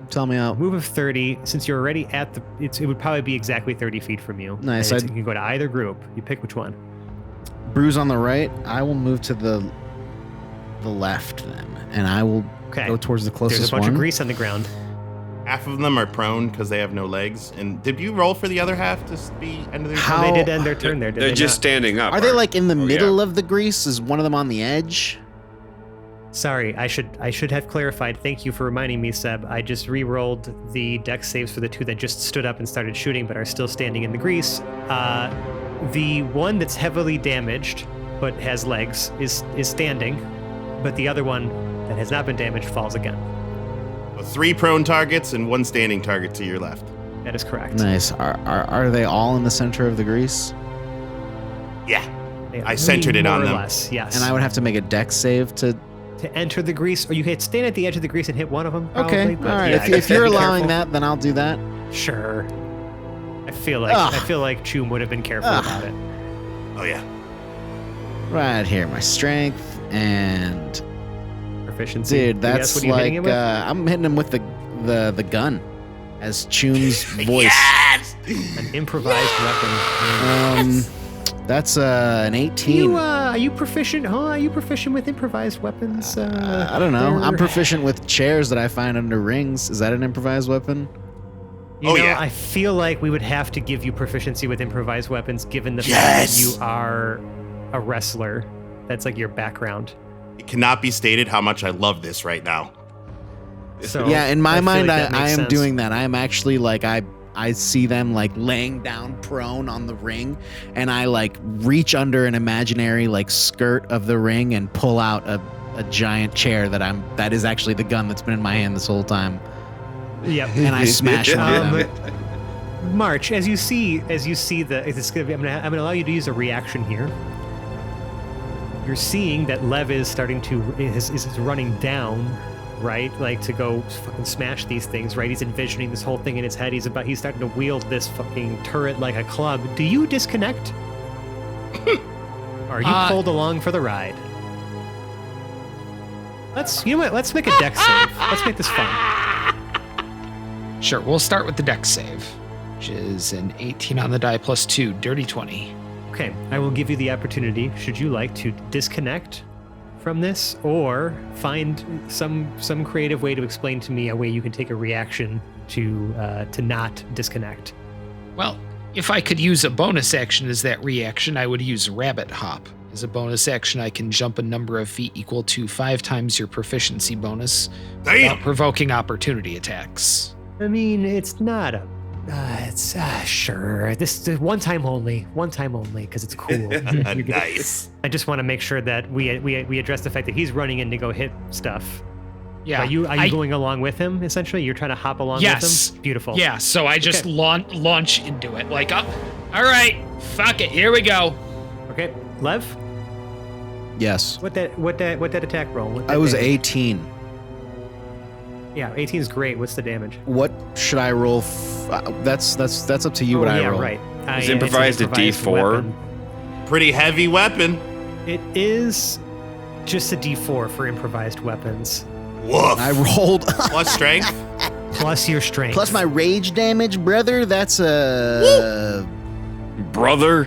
Tell me out. Move of 30. Since you're already at it would probably be exactly 30 feet from you. Nice, And you can go to either group. You pick which one. Bruise on the right. I will move to the left then, and I will Okay. go towards the closest There's a bunch one. of grease on the ground. Half of them are prone because they have no legs. And did you roll for the other half to be end of their How- They did end their turn there. Did They're they just not? standing up. Are they like in the Oh, middle yeah. of the grease? Is one of them on the edge? Sorry, I should have clarified. Thank you for reminding me, Seb. I just re-rolled the dex saves for the 2 that just stood up and started shooting, but are still standing in the grease. The one that's heavily damaged but has legs is standing, but the other one that has not been damaged falls again. 3 prone targets and 1 standing target to your left. That is correct. Nice. Are they all in the center of the grease? Yeah. Yeah, I centered it more on or them. less, yes. And I would have to make a dex save to. to enter the grease, or you can stand at the edge of the grease and hit one of them. Probably, Okay, but all right. yeah, if just you're be allowing careful. that, then I'll do that. Sure. I feel like Choom would have been careful about it. Oh yeah. Right here, my strength and Proficiency. dude, that's what are you hitting like it with? I'm hitting him with the gun as Choom's voice. Yes! An improvised weapon. That's an 18. Are you proficient? Huh? Are you proficient with improvised weapons? I don't know. I'm proficient with chairs that I find under rings. Is that an improvised weapon? You know, yeah. I feel like we would have to give you proficiency with improvised weapons, given the fact Yes! that you are a wrestler. That's like your background. It cannot be stated how much I love this right now. So Yeah, in I my feel mind, like that I makes am sense. doing that. I am actually like I see them like laying down prone on the ring, and I like reach under an imaginary like skirt of the ring and pull out a giant chair that is actually the gun that's been in my hand this whole time, Yep. and I smash one of them. March, as you see it's gonna be, I'm gonna allow you to use a reaction here. You're seeing that Lev is starting to is running down, right? Like to go fucking smash these things, right? He's envisioning this whole thing in his head. He's starting to wield this fucking turret like a club. Do you disconnect? Or are you pulled along for the ride? You know what? Let's make a dex save. Let's make this fun. Sure, we'll start with the dex save, which is an 18 on the die plus 2, dirty 20. Okay, I will give you the opportunity, should you like, to disconnect from this, or find some creative way to explain to me a way you can take a reaction to not disconnect. Well, if I could use a bonus action as that reaction, I would use Rabbit Hop. As a bonus action, I can jump a number of feet equal to 5 times your proficiency bonus without provoking opportunity attacks. I mean, it's not a. It's sure. This is one time only, because it's cool. Nice. I just want to make sure that we address the fact that he's running in to go hit stuff. Yeah. Are you going along with him? Essentially, you're trying to hop along with him. Beautiful. Yeah. So I just launch into it. Like, all right, fuck it, here we go. Okay, Lev. Yes. What that attack roll? I was 18. Yeah, 18 is great. What's the damage? What should I roll? That's up to you. What I roll? Right. Is improvised a D4? weapon. Pretty heavy weapon. It is just a D4 for improvised weapons, Woof. I rolled Plus strength. plus your strength. plus my rage damage, brother. That's a. Brother.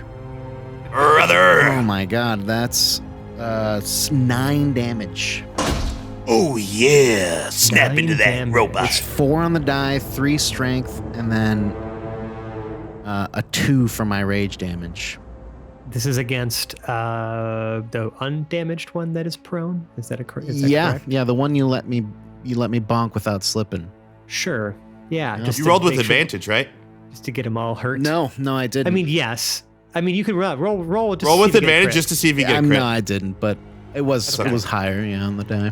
Brother. Oh my god, that's 9 damage. Oh yeah, snap 9 into that damage. robot. It's 4 on the die, 3 strength, and then a 2 for my rage damage. This is against the undamaged one that is prone. Is that correct? Yeah, the one you let me bonk without slipping. Sure. Yeah. No. Just You to rolled with make sure- advantage, right? just to get them all hurt. No, I didn't. I mean, yes. I mean, you can roll. Just Roll to see with if you get a advantage crit. just to see if you get a crit. No, I didn't, but it was Okay. higher, on the die.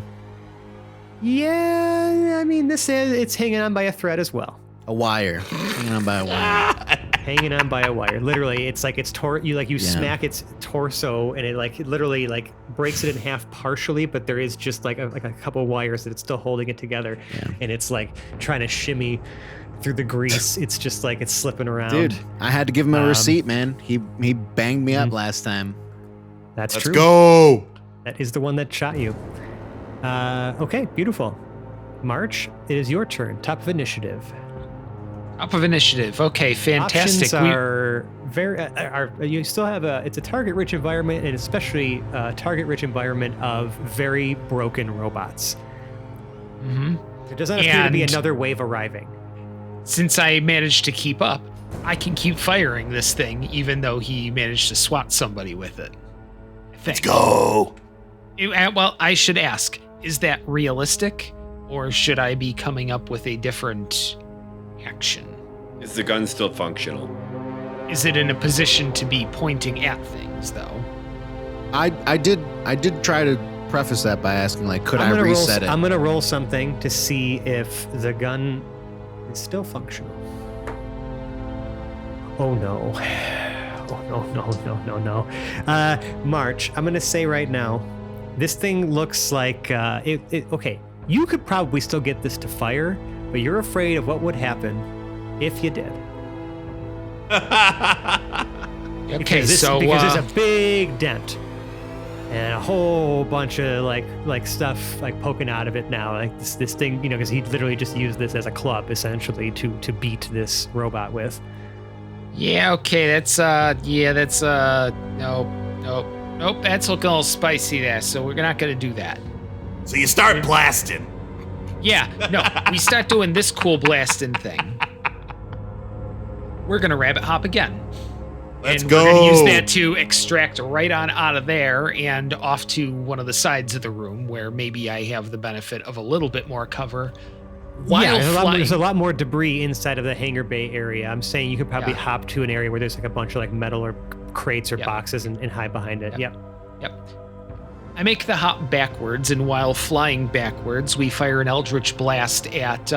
Yeah, I mean, it's hanging on by a thread as well. A wire. Hanging on by a wire. Hanging on by a wire. Literally, it's like you Yeah. smack its torso and it literally breaks it in half partially, but there is just like a couple wires that it's still holding it together, Yeah. and it's like trying to shimmy through the grease. It's just like it's slipping around. Dude, I had to give him a receipt, man. He banged me up Mhm. last time. That's Let's true. go. That is the one that shot you. Okay, beautiful. March, it is your turn. Top of initiative. Top of initiative. Okay, fantastic. Options are you still have it's a target-rich environment, and especially a target-rich environment of very broken robots. Mhm. There doesn't appear to be And- another wave arriving. Since I managed to keep up, I can keep firing this thing, even though he managed to swat somebody with it. Let's go. Well, I should ask, is that realistic? Or should I be coming up with a different action? Is the gun still functional? Is it in a position to be pointing at things, though? I did try to preface that by asking, like, could I gonna reset it? I'm gonna roll something to see if the gun is still functional. Oh no. no. March, I'm going to say right now, this thing looks like, okay, you could probably still get this to fire, but you're afraid of what would happen if you did. Okay, because there's a big dent and a whole bunch of like stuff like poking out of it now. Like this thing, because he literally just used this as a club essentially to beat this robot with. Yeah, okay, that's nope, that's looking a little spicy there, so we're not gonna do that. So you start blasting. Yeah, no, we start doing this cool blasting thing. We're gonna rabbit hop again. Let's and go. We're gonna use that to extract right on out of there and off to one of the sides of the room where maybe I have the benefit of a little bit more cover. While there's a lot more debris inside of the hangar bay area. I'm saying you could probably hop to an area where there's like a bunch of like metal or crates or boxes and hide behind it. Yep. I make the hop backwards, and while flying backwards, we fire an eldritch blast at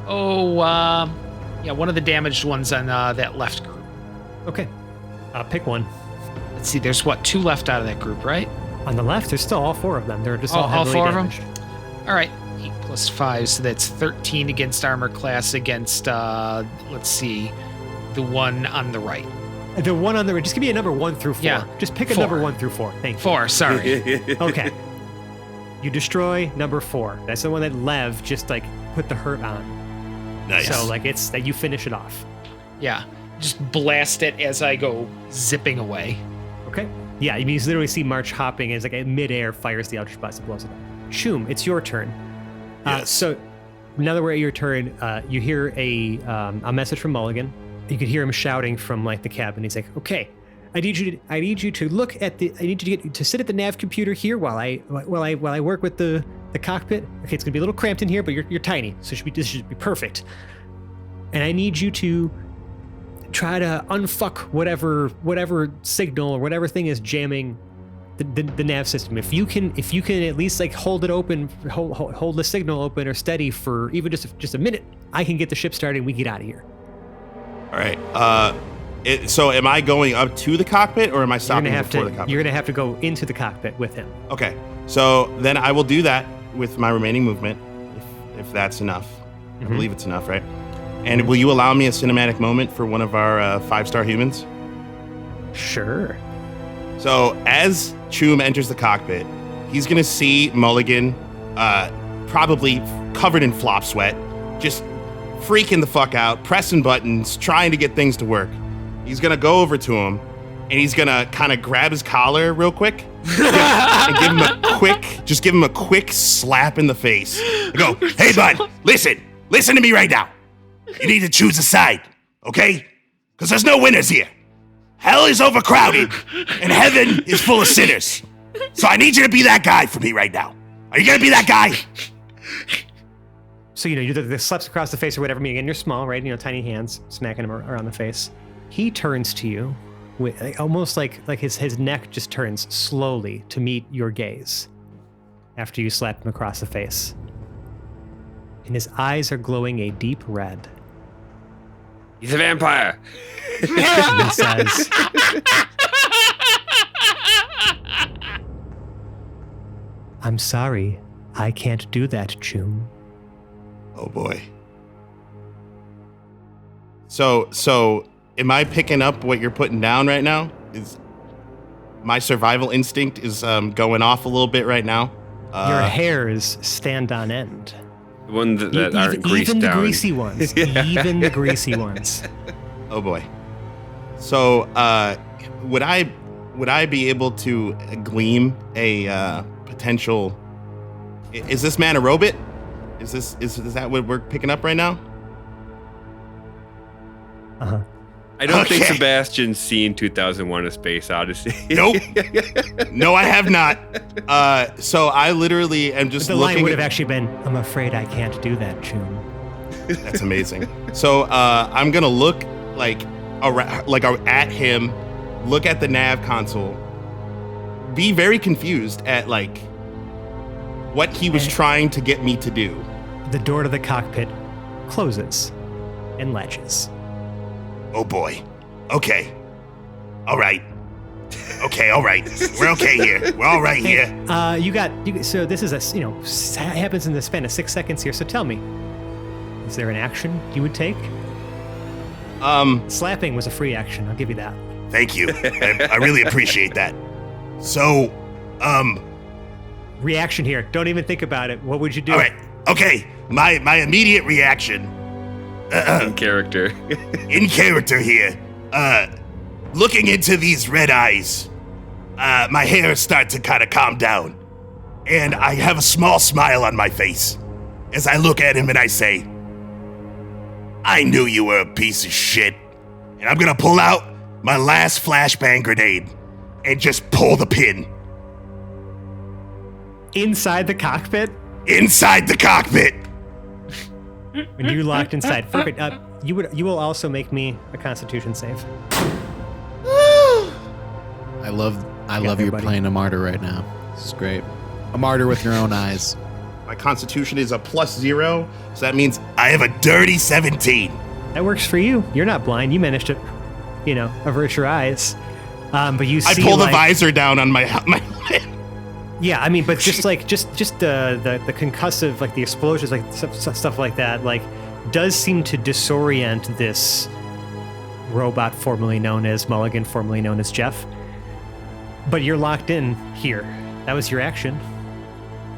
one of the damaged ones on that left group. Okay. Pick one. Let's see, there's two left out of that group, right? On the left, there's still all four of them. They're just all heavily four damaged. of them? All right, 8 + 5, so that's 13 against armor class against, let's see, the one on the right. The one on the right, just give me a number 1 through 4. Yeah, just pick a 4. number 1 through 4. Thank you. 4, sorry. Okay. You destroy number 4. That's the one that Lev just like put the hurt on. Nice. So like it's that you finish it off. Yeah, just blast it as I go zipping away. Okay. Yeah, you literally see March hopping as like in midair fires the eldritch blast and blows it up. Choom, it's your turn. Yes. So now that we're at your turn, you hear a message from Mulligan. You could hear him shouting from like the cabin. He's like, "Okay, I need you to look at the. I need you to sit at the nav computer here while I work with the cockpit. Okay, it's gonna be a little cramped in here, but you're tiny, so this should be perfect. And I need you to try to unfuck whatever signal or whatever thing is jamming the nav system. If you can at least like hold it open, hold the signal open or steady for even just a minute, I can get the ship started and we get out of here." All right. So am I going up to the cockpit or am I stopping before the cockpit? You're gonna have to go into the cockpit with him. Okay. So then I will do that with my remaining movement, if that's enough. I believe it's enough, right? And will you allow me a cinematic moment for one of our 5-star humans? Sure. So as Choom enters the cockpit, he's gonna see Mulligan, probably covered in flop sweat, just freaking the fuck out, pressing buttons, trying to get things to work. He's gonna go over to him, and he's gonna kind of grab his collar real quick, and give him a quick slap in the face. I go, "Hey, bud, listen to me right now. You need to choose a side, okay? Because there's no winners here. Hell is overcrowded, and heaven is full of sinners. So I need you to be that guy for me right now. Are you gonna be that guy?" So, you do the slaps across the face or whatever. Again, you're small, right? Tiny hands smacking him around the face. He turns to you with almost like his neck just turns slowly to meet your gaze after you slap him across the face. And his eyes are glowing a deep red. He's a vampire. And he says, "I'm sorry, I can't do that, Choom." Oh boy. So am I picking up what you're putting down right now? Is my survival instinct is going off a little bit right now? Your hairs stand on end. The ones that aren't greased even down. the greasy ones. Even the greasy ones. Oh boy. So would I be able to glean a potential? Is this man a robot? Is that what we're picking up right now? Uh-huh. I don't think Okay. Sebastian's seen 2001: A Space Odyssey. Nope. No, I have not. So I literally am just The line looking. would have actually been, "I'm afraid I can't do that, Choom." That's amazing. So I'm gonna look at him, look at the nav console, be very confused at what he was trying to get me to do. The door to the cockpit closes and latches. Oh boy. Okay. All right. Okay, all right. We're okay here. We're all right here. So this is happens in the span of 6 seconds here. So tell me, is there an action you would take? Slapping was a free action. I'll give you that. Thank you. I really appreciate that. So, reaction here. Don't even think about it. What would you do? All right. Okay. My immediate reaction. In character. In character here. Looking into these red eyes, my hair starts to kind of calm down, and I have a small smile on my face as I look at him and I say, I knew you were a piece of shit, and I'm gonna pull out my last flashbang grenade and just pull the pin. Inside the cockpit? Inside the cockpit! When you locked inside. Perfect. You will also make me a Constitution save. I love you playing a martyr right now. This is great. A martyr with your own eyes. My constitution is a +0, so that means I have a dirty 17. That works for you. You're not blind. You managed to, avert your eyes. But you see, I pull the visor down on my head. Yeah, I mean, but just the concussive, like the explosions, like stuff like that, like does seem to disorient this robot formerly known as Mulligan, formerly known as Jeff. But you're locked in here. That was your action.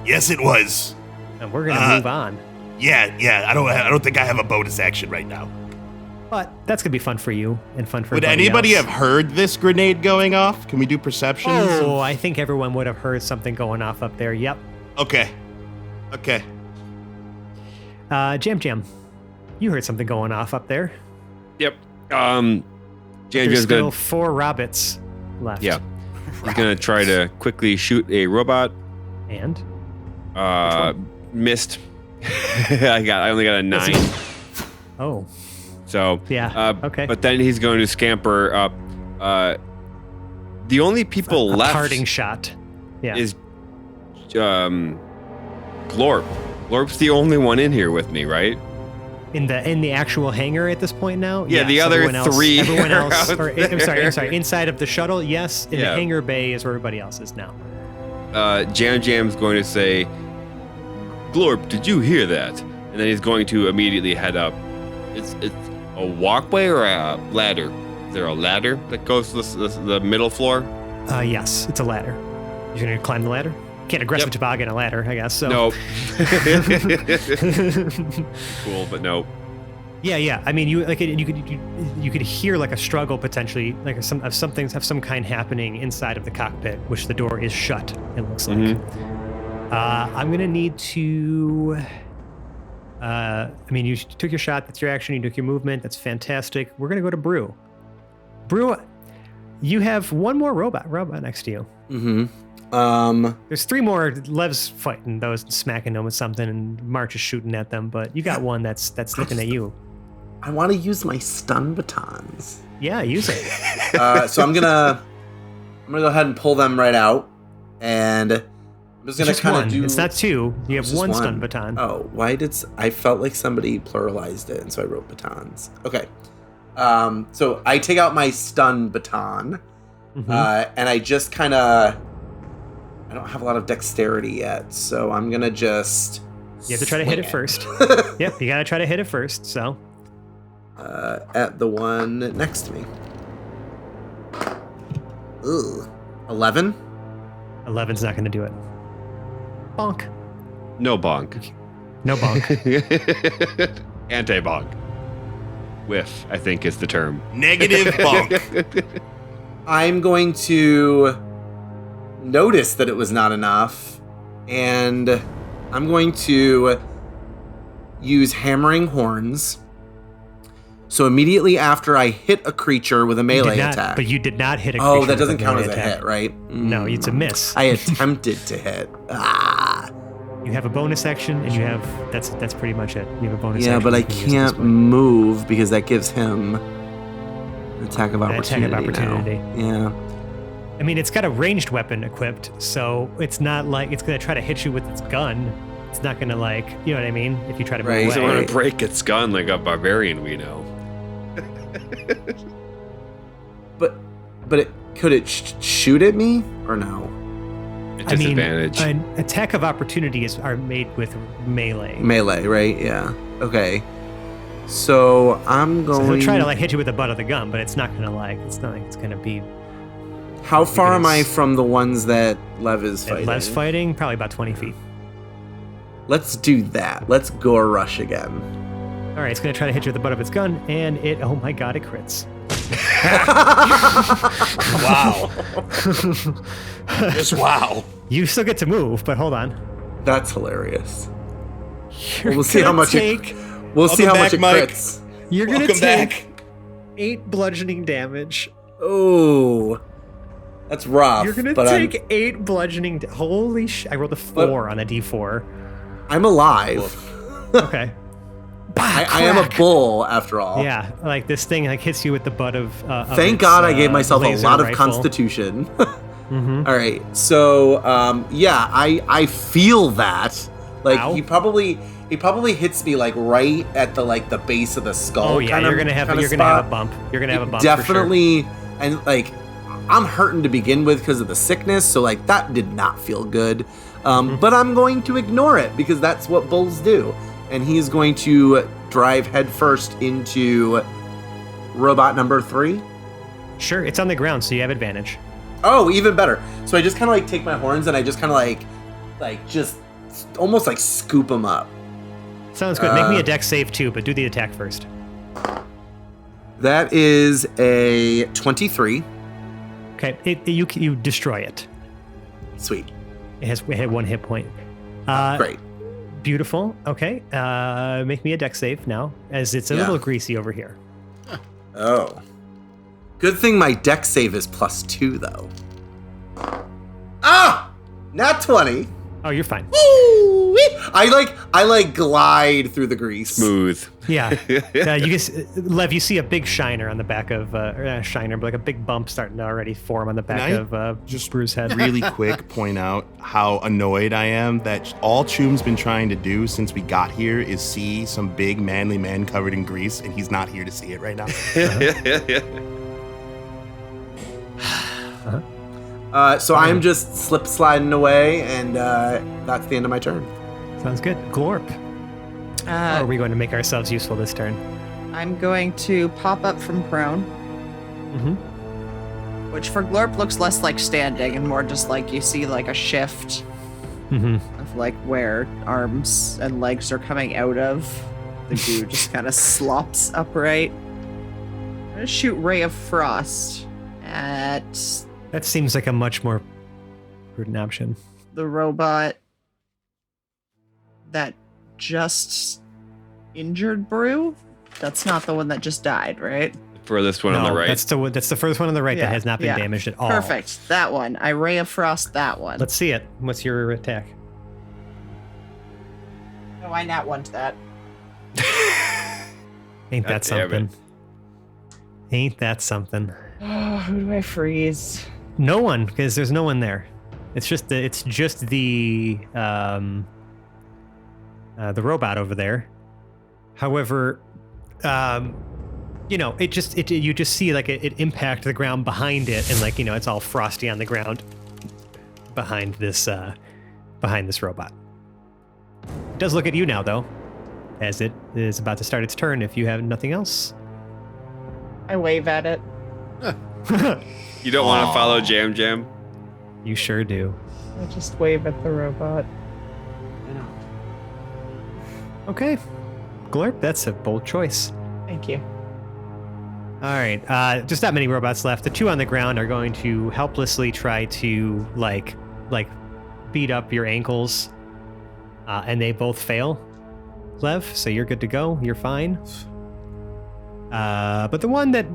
Yes, it was. And we're gonna move on. Yeah. I don't think I have a bonus action right now. But that's gonna be fun for you and fun for Would everybody anybody else. have heard this grenade going off? Can we do perceptions? Oh, I think everyone would have heard something going off up there. Yep. Okay. Jam, you heard something going off up there. Yep. There's Jam's still gonna. 4 rabbits left. Yeah. He's gonna try to quickly shoot a robot. And? Missed. I only got a 9. Oh. So yeah. Okay. But then he's going to scamper up. The only people a left parting shot. Yeah. is Glorp. Glorp's the only one in here with me, right? In the actual hangar at this point now? Yeah, the yes, other everyone else, 3 Everyone are else. out Or, I'm sorry. Inside of the shuttle, yes. In the Yeah. hangar bay is where everybody else is now. Jam's going to say, Glorp, did you hear that? And then he's going to immediately head up. It's a walkway or a ladder? Is there a ladder that goes to the middle floor? Yes, it's a ladder. You're gonna climb the ladder? Can't aggressive toboggan a ladder, I guess. So. Nope. Cool, but nope. Yeah. I mean, you could hear like a struggle potentially, like of some kind happening inside of the cockpit, which the door is shut. It looks like. I'm gonna need to. You took your shot. That's your action. You took your movement. That's fantastic. We're gonna go to Brew. Brew, you have one more robot next to you. Mm-hmm. There's 3 more. Lev's fighting those, smacking them with something, and March is shooting at them. But you got one that's looking at you. I want to use my stun batons. Yeah, use it. So I'm gonna go ahead and pull them right out, and I'm just gonna kind of do. It's not 2. You have Just one stun baton. Oh, why did I felt like somebody pluralized it, and so I wrote batons. Okay. So I take out my stun baton, and I just kind of. I don't have a lot of dexterity yet, so I'm gonna just. You have to try to hit it first. Yep, you gotta try to hit it first. So. At the one next to me. Ugh. 11? 11's not gonna do it. Bonk. No bonk. No bonk. Anti-bonk. Whiff, I think is the term. Negative bonk. I'm going to notice that it was not enough, and I'm going to use hammering horns. So immediately after I hit a creature with a melee attack. But you did not hit a creature. Oh, that doesn't with a count melee as a attack. hit, right? No, it's a miss. I attempted to hit. You have a bonus action, and you have that's pretty much it. You have a bonus Yeah, action. but I you can use at this can't point. move because that gives him an attack of opportunity. Now. Yeah. I mean, it's got a ranged weapon equipped, so it's not like it's gonna try to hit you with its gun. It's not gonna you know what I mean? If you try to move Right. He's away. going to break its gun like a barbarian we know. But But could it shoot at me or no? Disadvantage. An attack of opportunities are made with melee. Melee, right? Yeah. Okay. So I'm going. So he'll try to like hit you with the butt of the gun, but it's not gonna it's gonna be. How far am I from the ones that Lev is fighting? Lev's fighting probably about 20 feet. Let's do that. Let's gore rush again. All right, it's gonna try to hit you with the butt of its gun, and oh my god, it crits. Wow. Just wow. You still get to move, but hold on. That's hilarious. We'll see how much it. We'll see how much it crits. You're gonna Welcome take back. 8 bludgeoning damage. Oh, that's rough. You're gonna take 8 bludgeoning. Holy I rolled a 4 on a d4. I'm alive. Okay. I am a bull after all. Yeah, like this thing like hits you with the butt of. Thank its, God I gave myself a laser lot of rifle. constitution. Mm-hmm. All right, so yeah, I feel that. Like Ow. he probably hits me like right at the base of the skull. Oh yeah, you're gonna have a bump. You're gonna have a bump. Definitely, and like I'm hurting to begin with because of the sickness, so like that did not feel good. But I'm going to ignore it because that's what bulls do. And he's going to drive headfirst into robot number 3. Sure, it's on the ground, so you have advantage. Oh, even better. So I just kind of like take my horns and I just kind of like just almost like scoop him up. Sounds good. Make me a dex save too, but do the attack first. That is a 23. Okay, you destroy it. Sweet. It had 1 hit point. Great. Beautiful. Okay. Make me a dex save now, as it's a little greasy over here. Oh. Good thing my dex save is +2 though. Ah! Nat 20. Oh, you're fine. Woo-wee. I like glide through the grease. Smooth. Yeah. Lev, you see a big shiner on the back of, or not a shiner, but like a big bump starting to already form on the back of just Brew's head. Really quick point out how annoyed I am that all Choom's been trying to do since we got here is see some big manly man covered in grease, and he's not here to see it right now. So I'm just slip sliding away, and that's the end of my turn. Sounds good. Glorp. Or are we going to make ourselves useful this turn? I'm going to pop up from prone. Mm-hmm. Which for Glorp looks less like standing and more just like you see like a shift of like where arms and legs are coming out of. The goo just kind of slops upright. I'm going to shoot Ray of Frost at That seems like a much more prudent option. the robot that just injured Brew. That's not the one that just died, right? Furthest one on the right. That's the first one on the right that has not been damaged at all. Perfect. That one. I Ray of Frost that one. Let's see it. What's your attack? Oh, I nat one to that. Ain't that something? Ain't that something? Oh, who do I freeze? No one, because there's no one there. It's just the robot over there. However, you just see like it impact the ground behind it, and like it's all frosty on the ground behind this robot. It does look at you now though, as it is about to start its turn. If you have nothing else, I wave at it. You don't want to follow Jam Jam? You sure do. I just wave at the robot. Okay, Glorp, that's a bold choice. Thank you. All right, just not many robots left. The 2 on the ground are going to helplessly try to like beat up your ankles, and they both fail. Lev, so you're good to go. You're fine. But the one that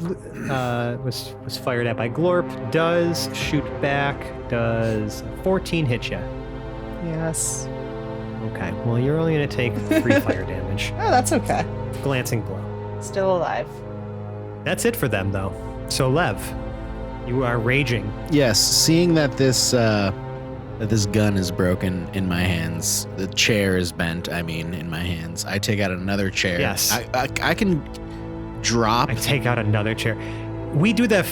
was fired at by Glorp does shoot back. Does 14 hit you? Yes. Okay. Well, you're only going to take 3 fire damage. Oh, that's okay. Glancing blow. Still alive. That's it for them, though. So, Lev, you are raging. Yes, seeing that this gun is broken in my hands, the chair is bent. In my hands, I take out another chair. Yes. I can drop. I take out another chair. We do that.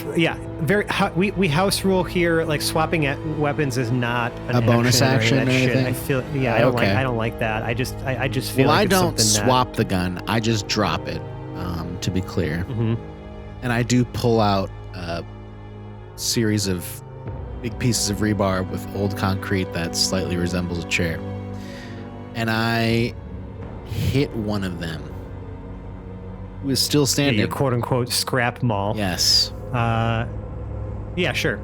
we house rule here. Like swapping at weapons is not A bonus action or anything? I feel I don't like that. I just feel Well, like I it's don't something swap the gun. I just drop it, to be clear. Mhm. And I do pull out a series of big pieces of rebar with old concrete that slightly resembles a chair. And I hit one of them, who is still Yeah, standing. your quote unquote scrap mall. Yes. Yeah, sure.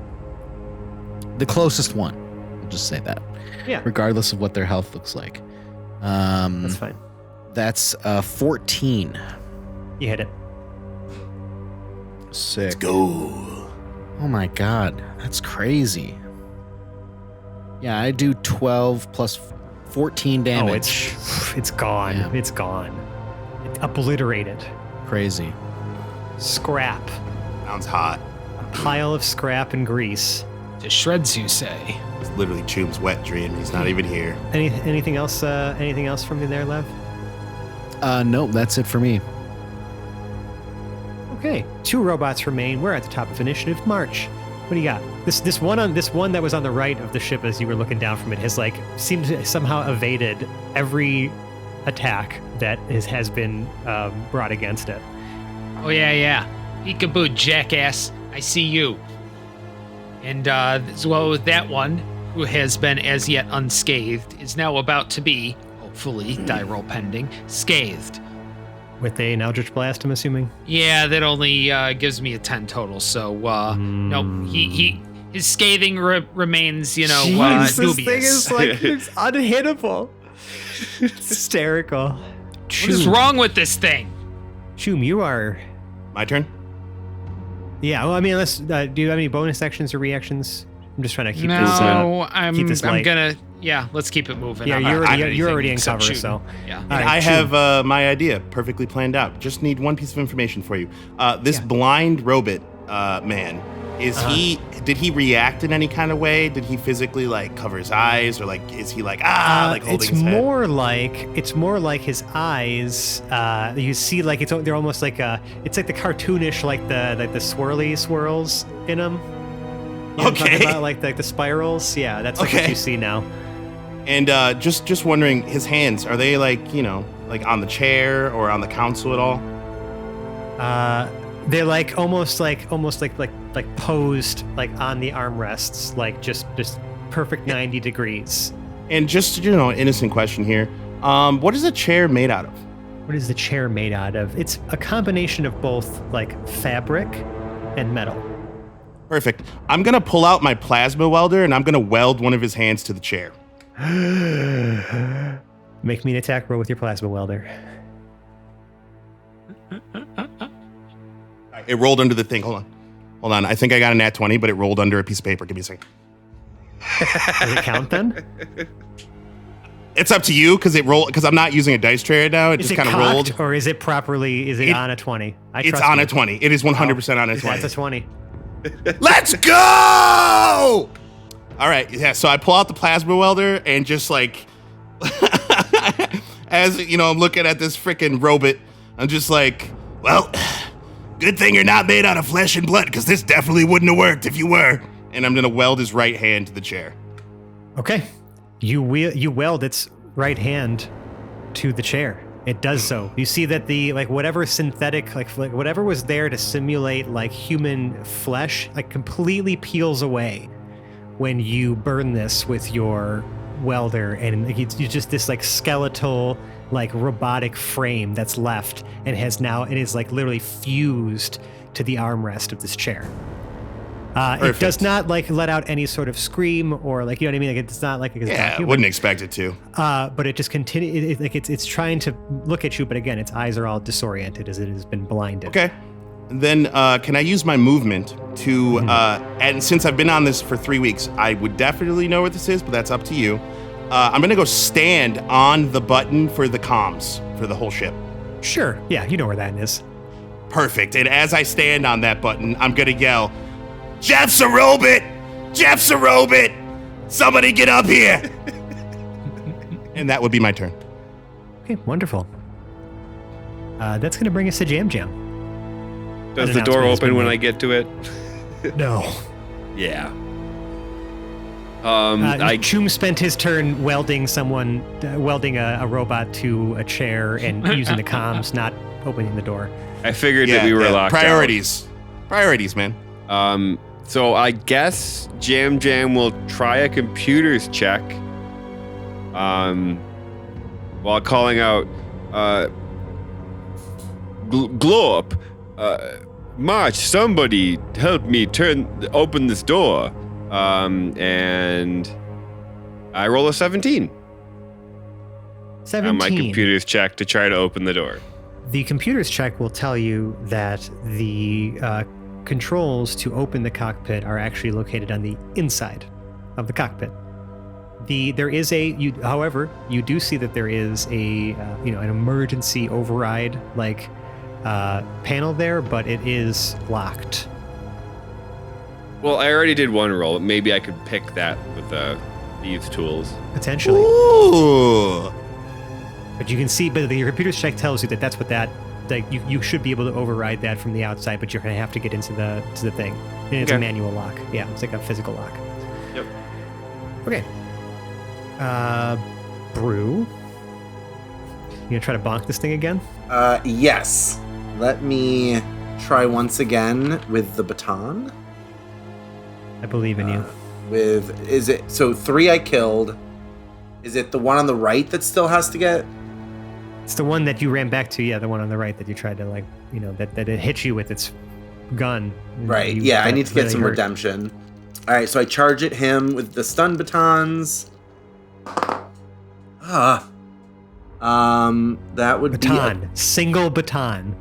The closest one. I'll just say that. Yeah. Regardless of what their health looks like. That's fine. That's 14. You hit it. Sick. Go. Oh my god, that's crazy. Yeah, I do 12 plus 14 damage. Oh, it's gone. Yeah. It's gone. It's obliterated. Crazy. Scrap. Sounds hot. A pile of scrap and grease. To shreds, you say. It's literally Choom's wet dream. He's not even here. Anything else? Anything else from you there, Lev? Nope, that's it for me. Okay, 2 robots remain. We're at the top of initiative. March. What do you got? This one that was on the right of the ship as you were looking down from it has seemed to somehow evaded every attack that has been brought against it. Oh, yeah. Peekaboo, jackass. I see you. And as well with that one, who has been as yet unscathed, is now about to be, hopefully, die roll pending, scathed. With an Eldritch Blast, I'm assuming? Yeah, that only gives me a 10 total. So, no, his scathing remains, Jeez, dubious. This thing is it's unhittable. It's hysterical. What is wrong with this thing? Choom, you are... My turn? Yeah, well, I mean, let's... do you have any bonus actions or reactions? I'm just trying to keep this... I'm light. gonna... Yeah, let's keep it moving. Yeah, I'm not doing you're anything already in except cover, shooting. so... Yeah. All right, I Choom. have my idea perfectly planned out. Just need one piece of information for you. This blind robot man, did he react in any kind of way? Did he physically cover his eyes, or is he holding it's his head? more like his eyes. You see, they're almost it's like the cartoonish, the swirly swirls in them. You know what I'm talking about? Like the spirals. Yeah, that's what you see now. And just wondering, his hands, are they on the chair or on the console at all? They're almost posed on the armrests, just perfect 90 degrees. And just innocent question here. What is a chair made out of? What is the chair made out of? It's a combination of both fabric and metal. Perfect. I'm gonna pull out my plasma welder and I'm gonna weld one of his hands to the chair. Make me an attack roll with your plasma welder. It rolled under the thing. Hold on. I think I got a nat 20, but it rolled under a piece of paper. Give me a second. Does it count then? It's up to you because I'm not using a dice tray right now. It just kind of rolled. Or is it properly? Is it on a 20? It's on a 20. It is 100% on a 20. That's a 20. Let's go! All right, yeah. So I pull out the plasma welder and just as I'm looking at this freaking robot, I'm just Well, good thing you're not made out of flesh and blood, because this definitely wouldn't have worked if you were. And I'm gonna weld his right hand to the chair. Okay, you weld its right hand to the chair. It does so. You see that the whatever synthetic whatever was there to simulate human flesh completely peels away when you burn this with your welder, and it's just this skeletal robotic frame that's left and is literally fused to the armrest of this chair. It does not let out any sort of scream or you know what I mean. It's not it's not human. Wouldn't expect it to. But it just continues. It's trying to look at you, but again, its eyes are all disoriented as it has been blinded. Okay. Then can I use my movement to, and since I've been on this for 3 weeks, I would definitely know what this is, but that's up to you. I'm going to go stand on the button for the comms for the whole ship. Sure. Yeah, you know where that is. Perfect. And as I stand on that button, I'm going to yell, Jeff's a robot! Jeff's a robot! Somebody get up here! And that would be my turn. Okay, wonderful. That's going to bring us to Jam Jam. Does the door open when I get to it? No. Yeah. Choom spent his turn welding a robot to a chair and using the comms, not opening the door. I figured that we were locked Priorities. Priorities, man. out. So I guess Jam will try a computers check. While calling out, Glorp, March, somebody help me open this door. And I roll a 17. 17. On my computer's check to try to open the door. The computer's check will tell you that the controls to open the cockpit are actually located on the inside of the cockpit. However, you do see that there is an emergency override panel there, but it is locked. Well, I already did one roll. Maybe I could pick that with these tools. Potentially. Ooh. But you can see, but your computer's check tells you that that's what you should be able to override that from the outside, but you're going to have to get into the thing. And it's a manual lock. Yeah, it's like a physical lock. Yep. Okay. Brew. You gonna try to bonk this thing again? Yes. Let me try once again with the baton. I believe in you. So 3 I killed. Is it the one on the right that still has to get? It's the one that you ran back to, the one on the right that you tried to that it hit you with its gun. Right, yeah, I need to get some redemption. All right, so I charge at him with the stun batons. That would baton. be Single baton.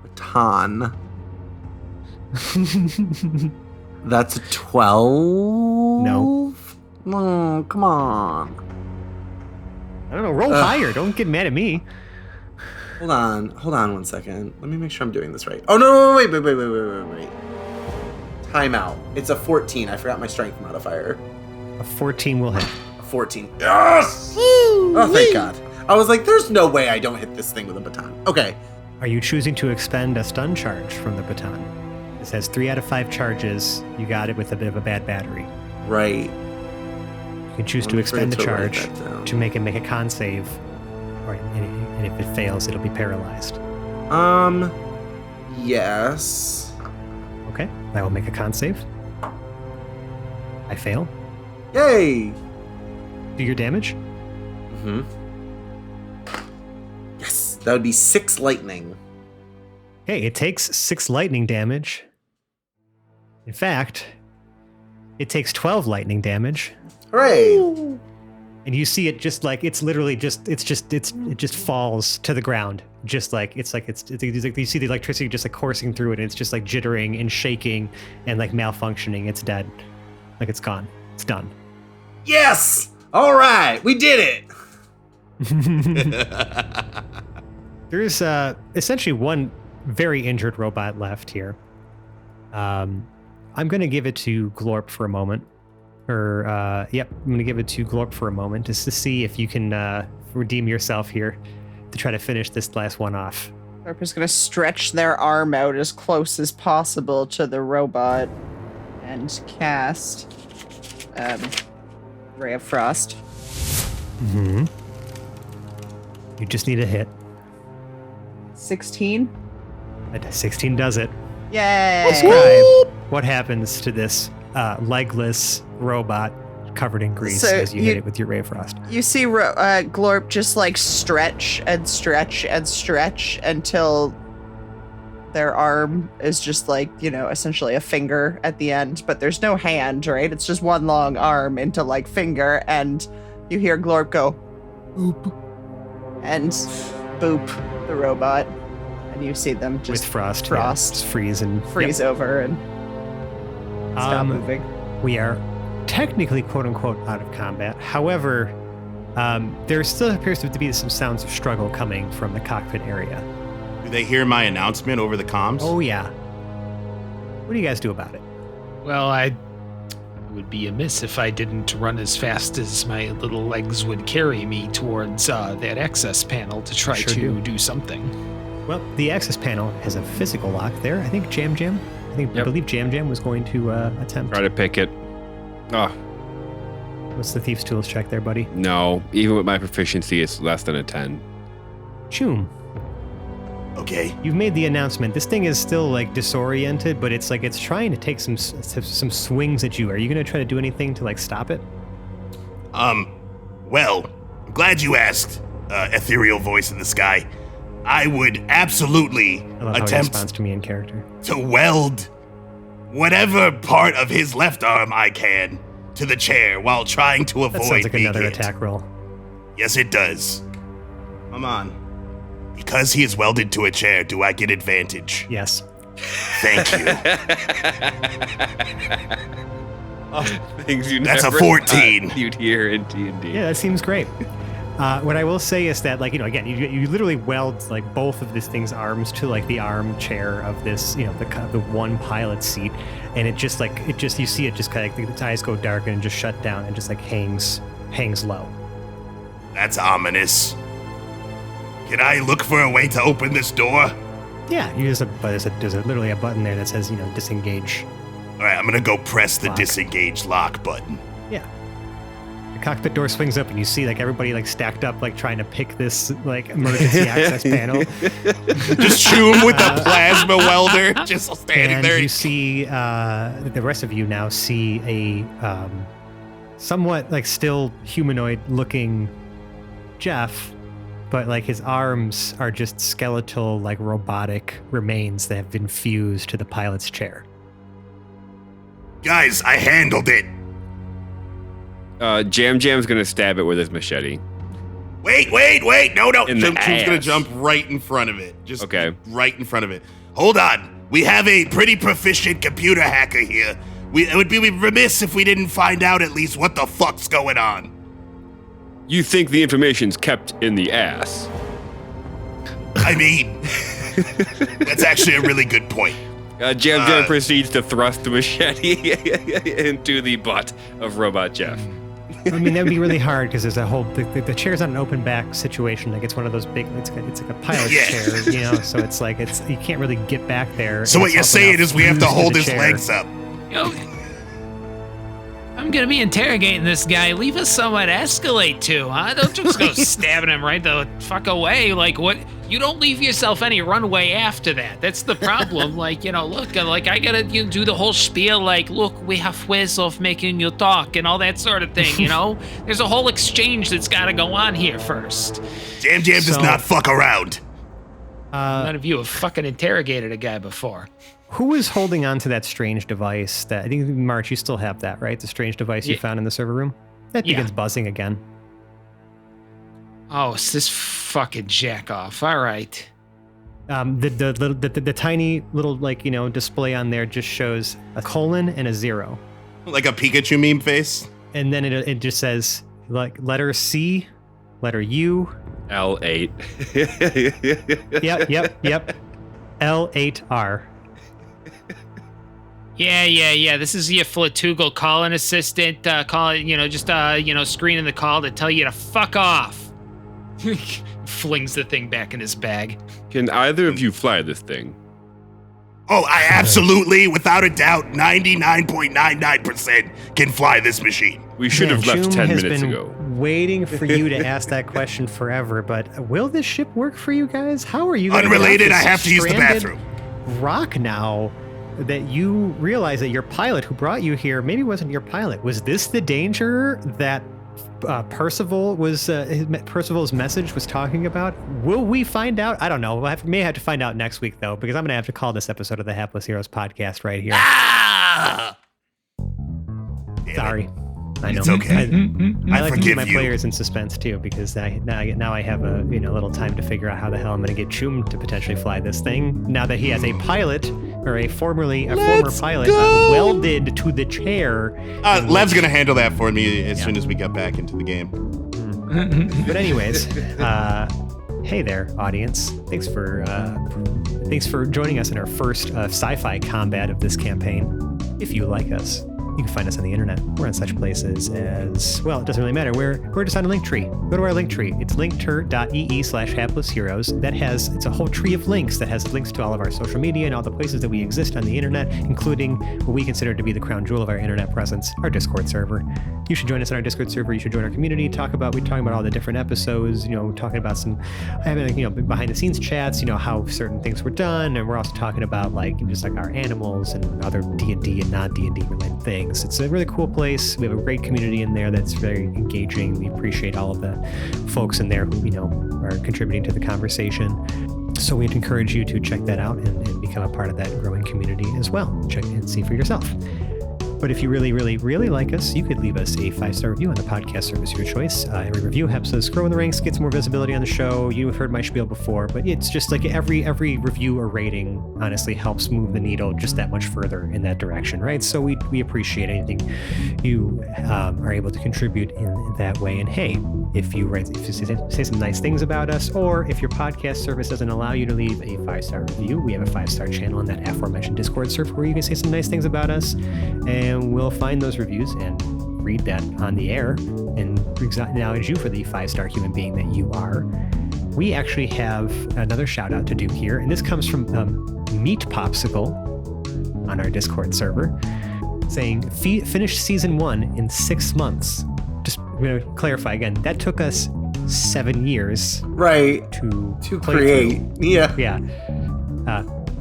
Baton. That's a 12? No. No, come on. I don't know, roll higher. Don't get mad at me. Hold on 1 second. Let me make sure I'm doing this right. Oh, no, wait. Timeout. It's a 14. I forgot my strength modifier. A 14 will hit. A 14. Yes! Oh, thank God. I was like, there's no way I don't hit this thing with a baton. Okay. Are you choosing to expend a stun charge from the baton? This has 3 out of 5 charges. You got it with a bit of a bad battery. Right. You can choose to expend the charge to make a con save, and if it fails, it'll be paralyzed. Yes. Okay, I will make a con save. I fail. Yay! Do your damage. Mm-hmm. Yes, that would be 6 lightning. Okay, it takes 6 lightning damage. In fact, it takes 12 lightning damage. Hooray! And you see it just like it just falls to the ground. You see the electricity just like coursing through it, and it's just like jittering and shaking and like malfunctioning. It's dead. Like it's gone. It's done. Yes! All right, we did it. There's essentially one very injured robot left here. I'm going to give it to Glorp for a moment. I'm going to give it to Glorp for a moment just to see if you can redeem yourself here to try to finish this last one off. Glorp is going to stretch their arm out as close as possible to the robot and cast Ray of Frost. Mm-hmm. You just need a hit. 16? 16 does it. Yay! Describe what happens to this legless robot covered in grease as you hit it with your Ray of Frost. You see Glorp just like stretch and stretch and stretch until their arm is just like, essentially a finger at the end, but there's no hand, right? It's just one long arm into like finger, and you hear Glorp go, boop, and boop the robot, and you see them just with frost freeze over and stop moving. We are technically, quote unquote, out of combat. However, there still appears to be some sounds of struggle coming from the cockpit area. Do they hear my announcement over the comms? Oh, yeah. What do you guys do about it? Well, I would be amiss if I didn't run as fast as my little legs would carry me towards that access panel to try to do something. Well, the access panel has a physical lock there. I think Jam, I believe Jam Jam was going to attempt. Try to pick it. Oh, What's the Thieves' Tools check there, buddy? no. Even with my proficiency, it's less than a 10. Choom. Okay. You've made the announcement. This thing is still like disoriented, but it's like it's trying to take some swings at you. Are you going to try to do anything to like stop it? Well, I'm glad you asked, ethereal voice in the sky. I would absolutely I love how he attempt responds to me in character. to weld whatever part of his left arm I can to the chair while trying to avoid That sounds like being another hit. attack roll. Yes, it does. Come on. Because he is welded to a chair, do I get advantage? Yes. Thank you. Things you That's a never 14. thought you'd hear in D&D. Yeah, that seems great. What I will say is that, like, again, you literally weld like both of this thing's arms to like the armchair of this, the one pilot seat, and you see it just kind of its eyes go dark and just shut down and just like hangs low. That's ominous. Can I look for a way to open this door? Yeah, there's literally a button there that says disengage. All right, I'm gonna go press the Lock. disengage lock button. Yeah. The cockpit door swings up and you see like everybody like stacked up like trying to pick this like emergency access panel. Just chew him with a plasma welder, just standing And there. you see the rest of you now see a somewhat like still humanoid looking Jeff, but like his arms are just skeletal like robotic remains that have been fused to the pilot's chair. Guys, I handled it. Jam Jam's gonna stab it with his machete. Wait. No. In the Chum's gonna ass. jump right in front of it. Just Okay. right in front of it. Hold on. We have a pretty proficient computer hacker here. It would be remiss if we didn't find out at least what the fuck's going on. You think the information's kept in the ass? I mean, that's actually a really good point. Jam Jam proceeds to thrust the machete into the butt of Robot Jeff. I mean, that would be really hard because there's a whole the chair's on an open back situation. Like it's one of those big. It's like a pilot's Yeah. chair, So it's like you can't really get back there. So and what it's you're also saying now is we have to fused hold the his chair. legs up. I'm gonna be interrogating this guy. Leave us somewhere to escalate to, huh? Don't just go stabbing him right the fuck away. Like what? You don't leave yourself any runway after that. That's the problem. Look, I gotta do the whole spiel. Like, look, we have ways of making you talk and all that sort of thing. There's a whole exchange that's gotta go on here first. Jam does So- not fuck around. None of you have fucking interrogated a guy before. Who was holding on to that strange device? That I think March, you still have that, right? The strange device you Yeah. found in the server room. That Yeah. begins buzzing again. Oh, it's this fucking jack off. All right. The tiny little display on there just shows a colon and a 0, Like a Pikachu meme face. and then it just says like letter C, letter U. L8. Yep. L8R. Yeah. This is your Flatugal calling assistant, screening the call to tell you to fuck off. Flings the thing back in his bag. Can either of you fly this thing? Oh, I absolutely, without a doubt, 99.99% can fly this machine. We should have Man, left Choom 10 has minutes been ago. waiting for you to ask that question forever, but will this ship work for you guys? How are you gonna get off Unrelated, this I have to use the stranded bathroom. rock now that you realize that your pilot who brought you here maybe wasn't your pilot? Was this the danger that Percival was Percival's message was talking about? Will we find out? I don't know. May have to find out next week though, because I'm gonna have to call this episode of the Hapless Heroes podcast right here. Ah! Sorry. I know. It's okay. I like to keep forgive my you. players in suspense too, because now I have a little time to figure out how the hell I'm going to get Choom to potentially fly this thing. Now that he has a pilot or a former pilot welded to the chair. Lev's gonna handle that for me as soon as we get back into the game. But anyways, hey there, audience. Thanks for joining us in our first sci-fi combat of this campaign. If you like us, You can find us on the internet. We're on such places as, well, it doesn't really matter. We're just on a Linktree. Go to our Linktree. It's linkter.ee/haplessheroes. It's a whole tree of links that has links to all of our social media and all the places that we exist on the internet, including what we consider to be the crown jewel of our internet presence, our Discord server. You should join us on our Discord server. You should join our community. We're talking about all the different episodes, talking about behind the scenes chats, how certain things were done. And we're also talking about just our animals and other D&D and non-D&D related things. It's a really cool place. We have a great community in there that's very engaging. We appreciate all of the folks in there who, are contributing to the conversation. So we'd encourage you to check that out and become a part of that growing community as well. Check and see for yourself. But if you really, really, really like us, you could leave us a 5-star review on the podcast service of your choice. Every review helps us grow in the ranks, gets more visibility on the show. You've heard my spiel before, but it's just every review or rating honestly helps move the needle just that much further in that direction, right? So we appreciate anything you are able to contribute in that way. And hey, if you say some nice things about us, or if your podcast service doesn't allow you to leave a 5-star review, we have a 5-star channel in that aforementioned Discord server where you can say some nice things about us, and we'll find those reviews and read that on the air and acknowledge you for the 5-star human being that you are. We actually have another shout out to do here, and this comes from Meat Popsicle on our Discord server, saying finished season 1 in 6 months. Just going to clarify again, that took us 7 years, right, to create. Yeah.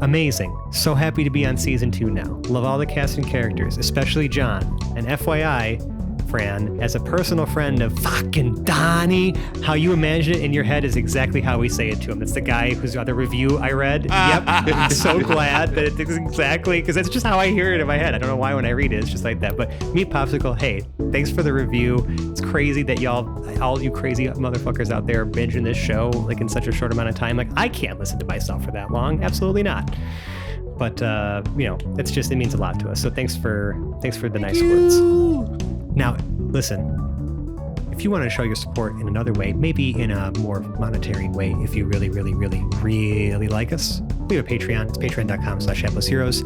Amazing. So happy to be on season 2 now. Love all the cast and characters, especially John. And FYI, Fran, as a personal friend of fucking Donnie, how you imagine it in your head is exactly how we say it to him. That's the guy whose other review I read. Yep. I'm so glad that it's exactly, because that's just how I hear it in my head. I don't know why when I read it, it's just like that. But Meat Popsicle, hey, thanks for the review. It's crazy that all you crazy motherfuckers out there are binging this show in such a short amount of time. I can't listen to myself for that long. Absolutely not. But it means a lot to us. So thanks for the nice words. Now, listen, if you want to show your support in another way, maybe in a more monetary way, if you really, really, really, really like us, we have a Patreon. It's patreon.com/haplessheroes.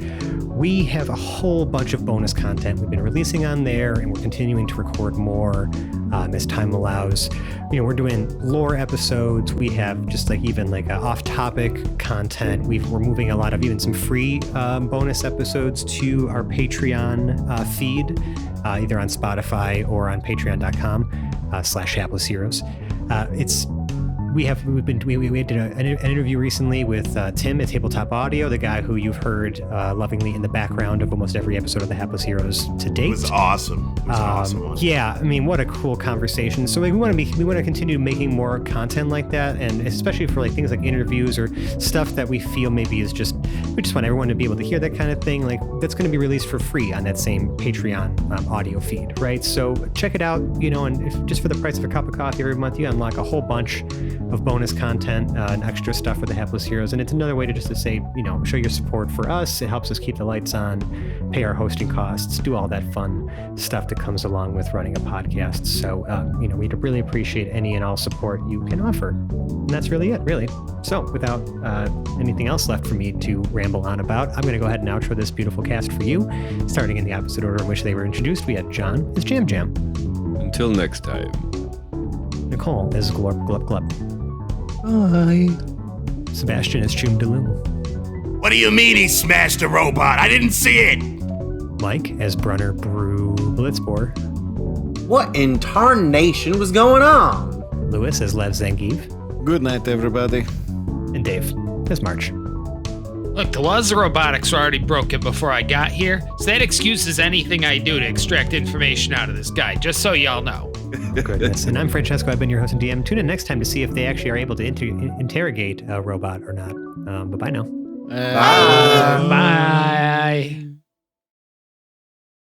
We have a whole bunch of bonus content we've been releasing on there, and we're continuing to record more as time allows. We're doing lore episodes. We have just even off-topic content. We're moving a lot of even some free bonus episodes to our Patreon feed, either on Spotify or on patreon.com/haplessheroes. We did an interview recently with Tim at Tabletop Audio, the guy who you've heard lovingly in the background of almost every episode of the Hapless Heroes to date. It was awesome. It was an awesome one. Yeah, what a cool conversation. So we want to continue making more content like that, and especially for things like interviews or stuff that we feel maybe is just, we just want everyone to be able to hear that kind of thing. That's going to be released for free on that same Patreon audio feed, right? So check it out, and if just for the price of a cup of coffee every month, you unlock a whole bunch of bonus content and extra stuff for the Hapless Heroes. And it's another way to say, show your support for us. It helps us keep the lights on, pay our hosting costs, do all that fun stuff that comes along with running a podcast. So, we'd really appreciate any and all support you can offer. And that's really it, really. So without anything else left for me to ramble on about, I'm going to go ahead and outro this beautiful cast for you. Starting in the opposite order in which they were introduced, we had John as Jam Jam. Until next time. Nicole as Glorp Glup Glup. Bye. Sebastian as Choom Daloom. What do you mean he smashed a robot? I didn't see it. Mike as Brunner Brew Blitzbor. What in tarnation was going on? Lewis as Lev Zangief. Good night, everybody. And Dave as March. Look, the laws of robotics were already broken before I got here, so that excuses anything I do to extract information out of this guy, just so y'all know. Goodness. And I'm Francesco. I've been your host and DM. Tune in next time to see if they actually are able to interrogate a robot or not. But bye now. Bye.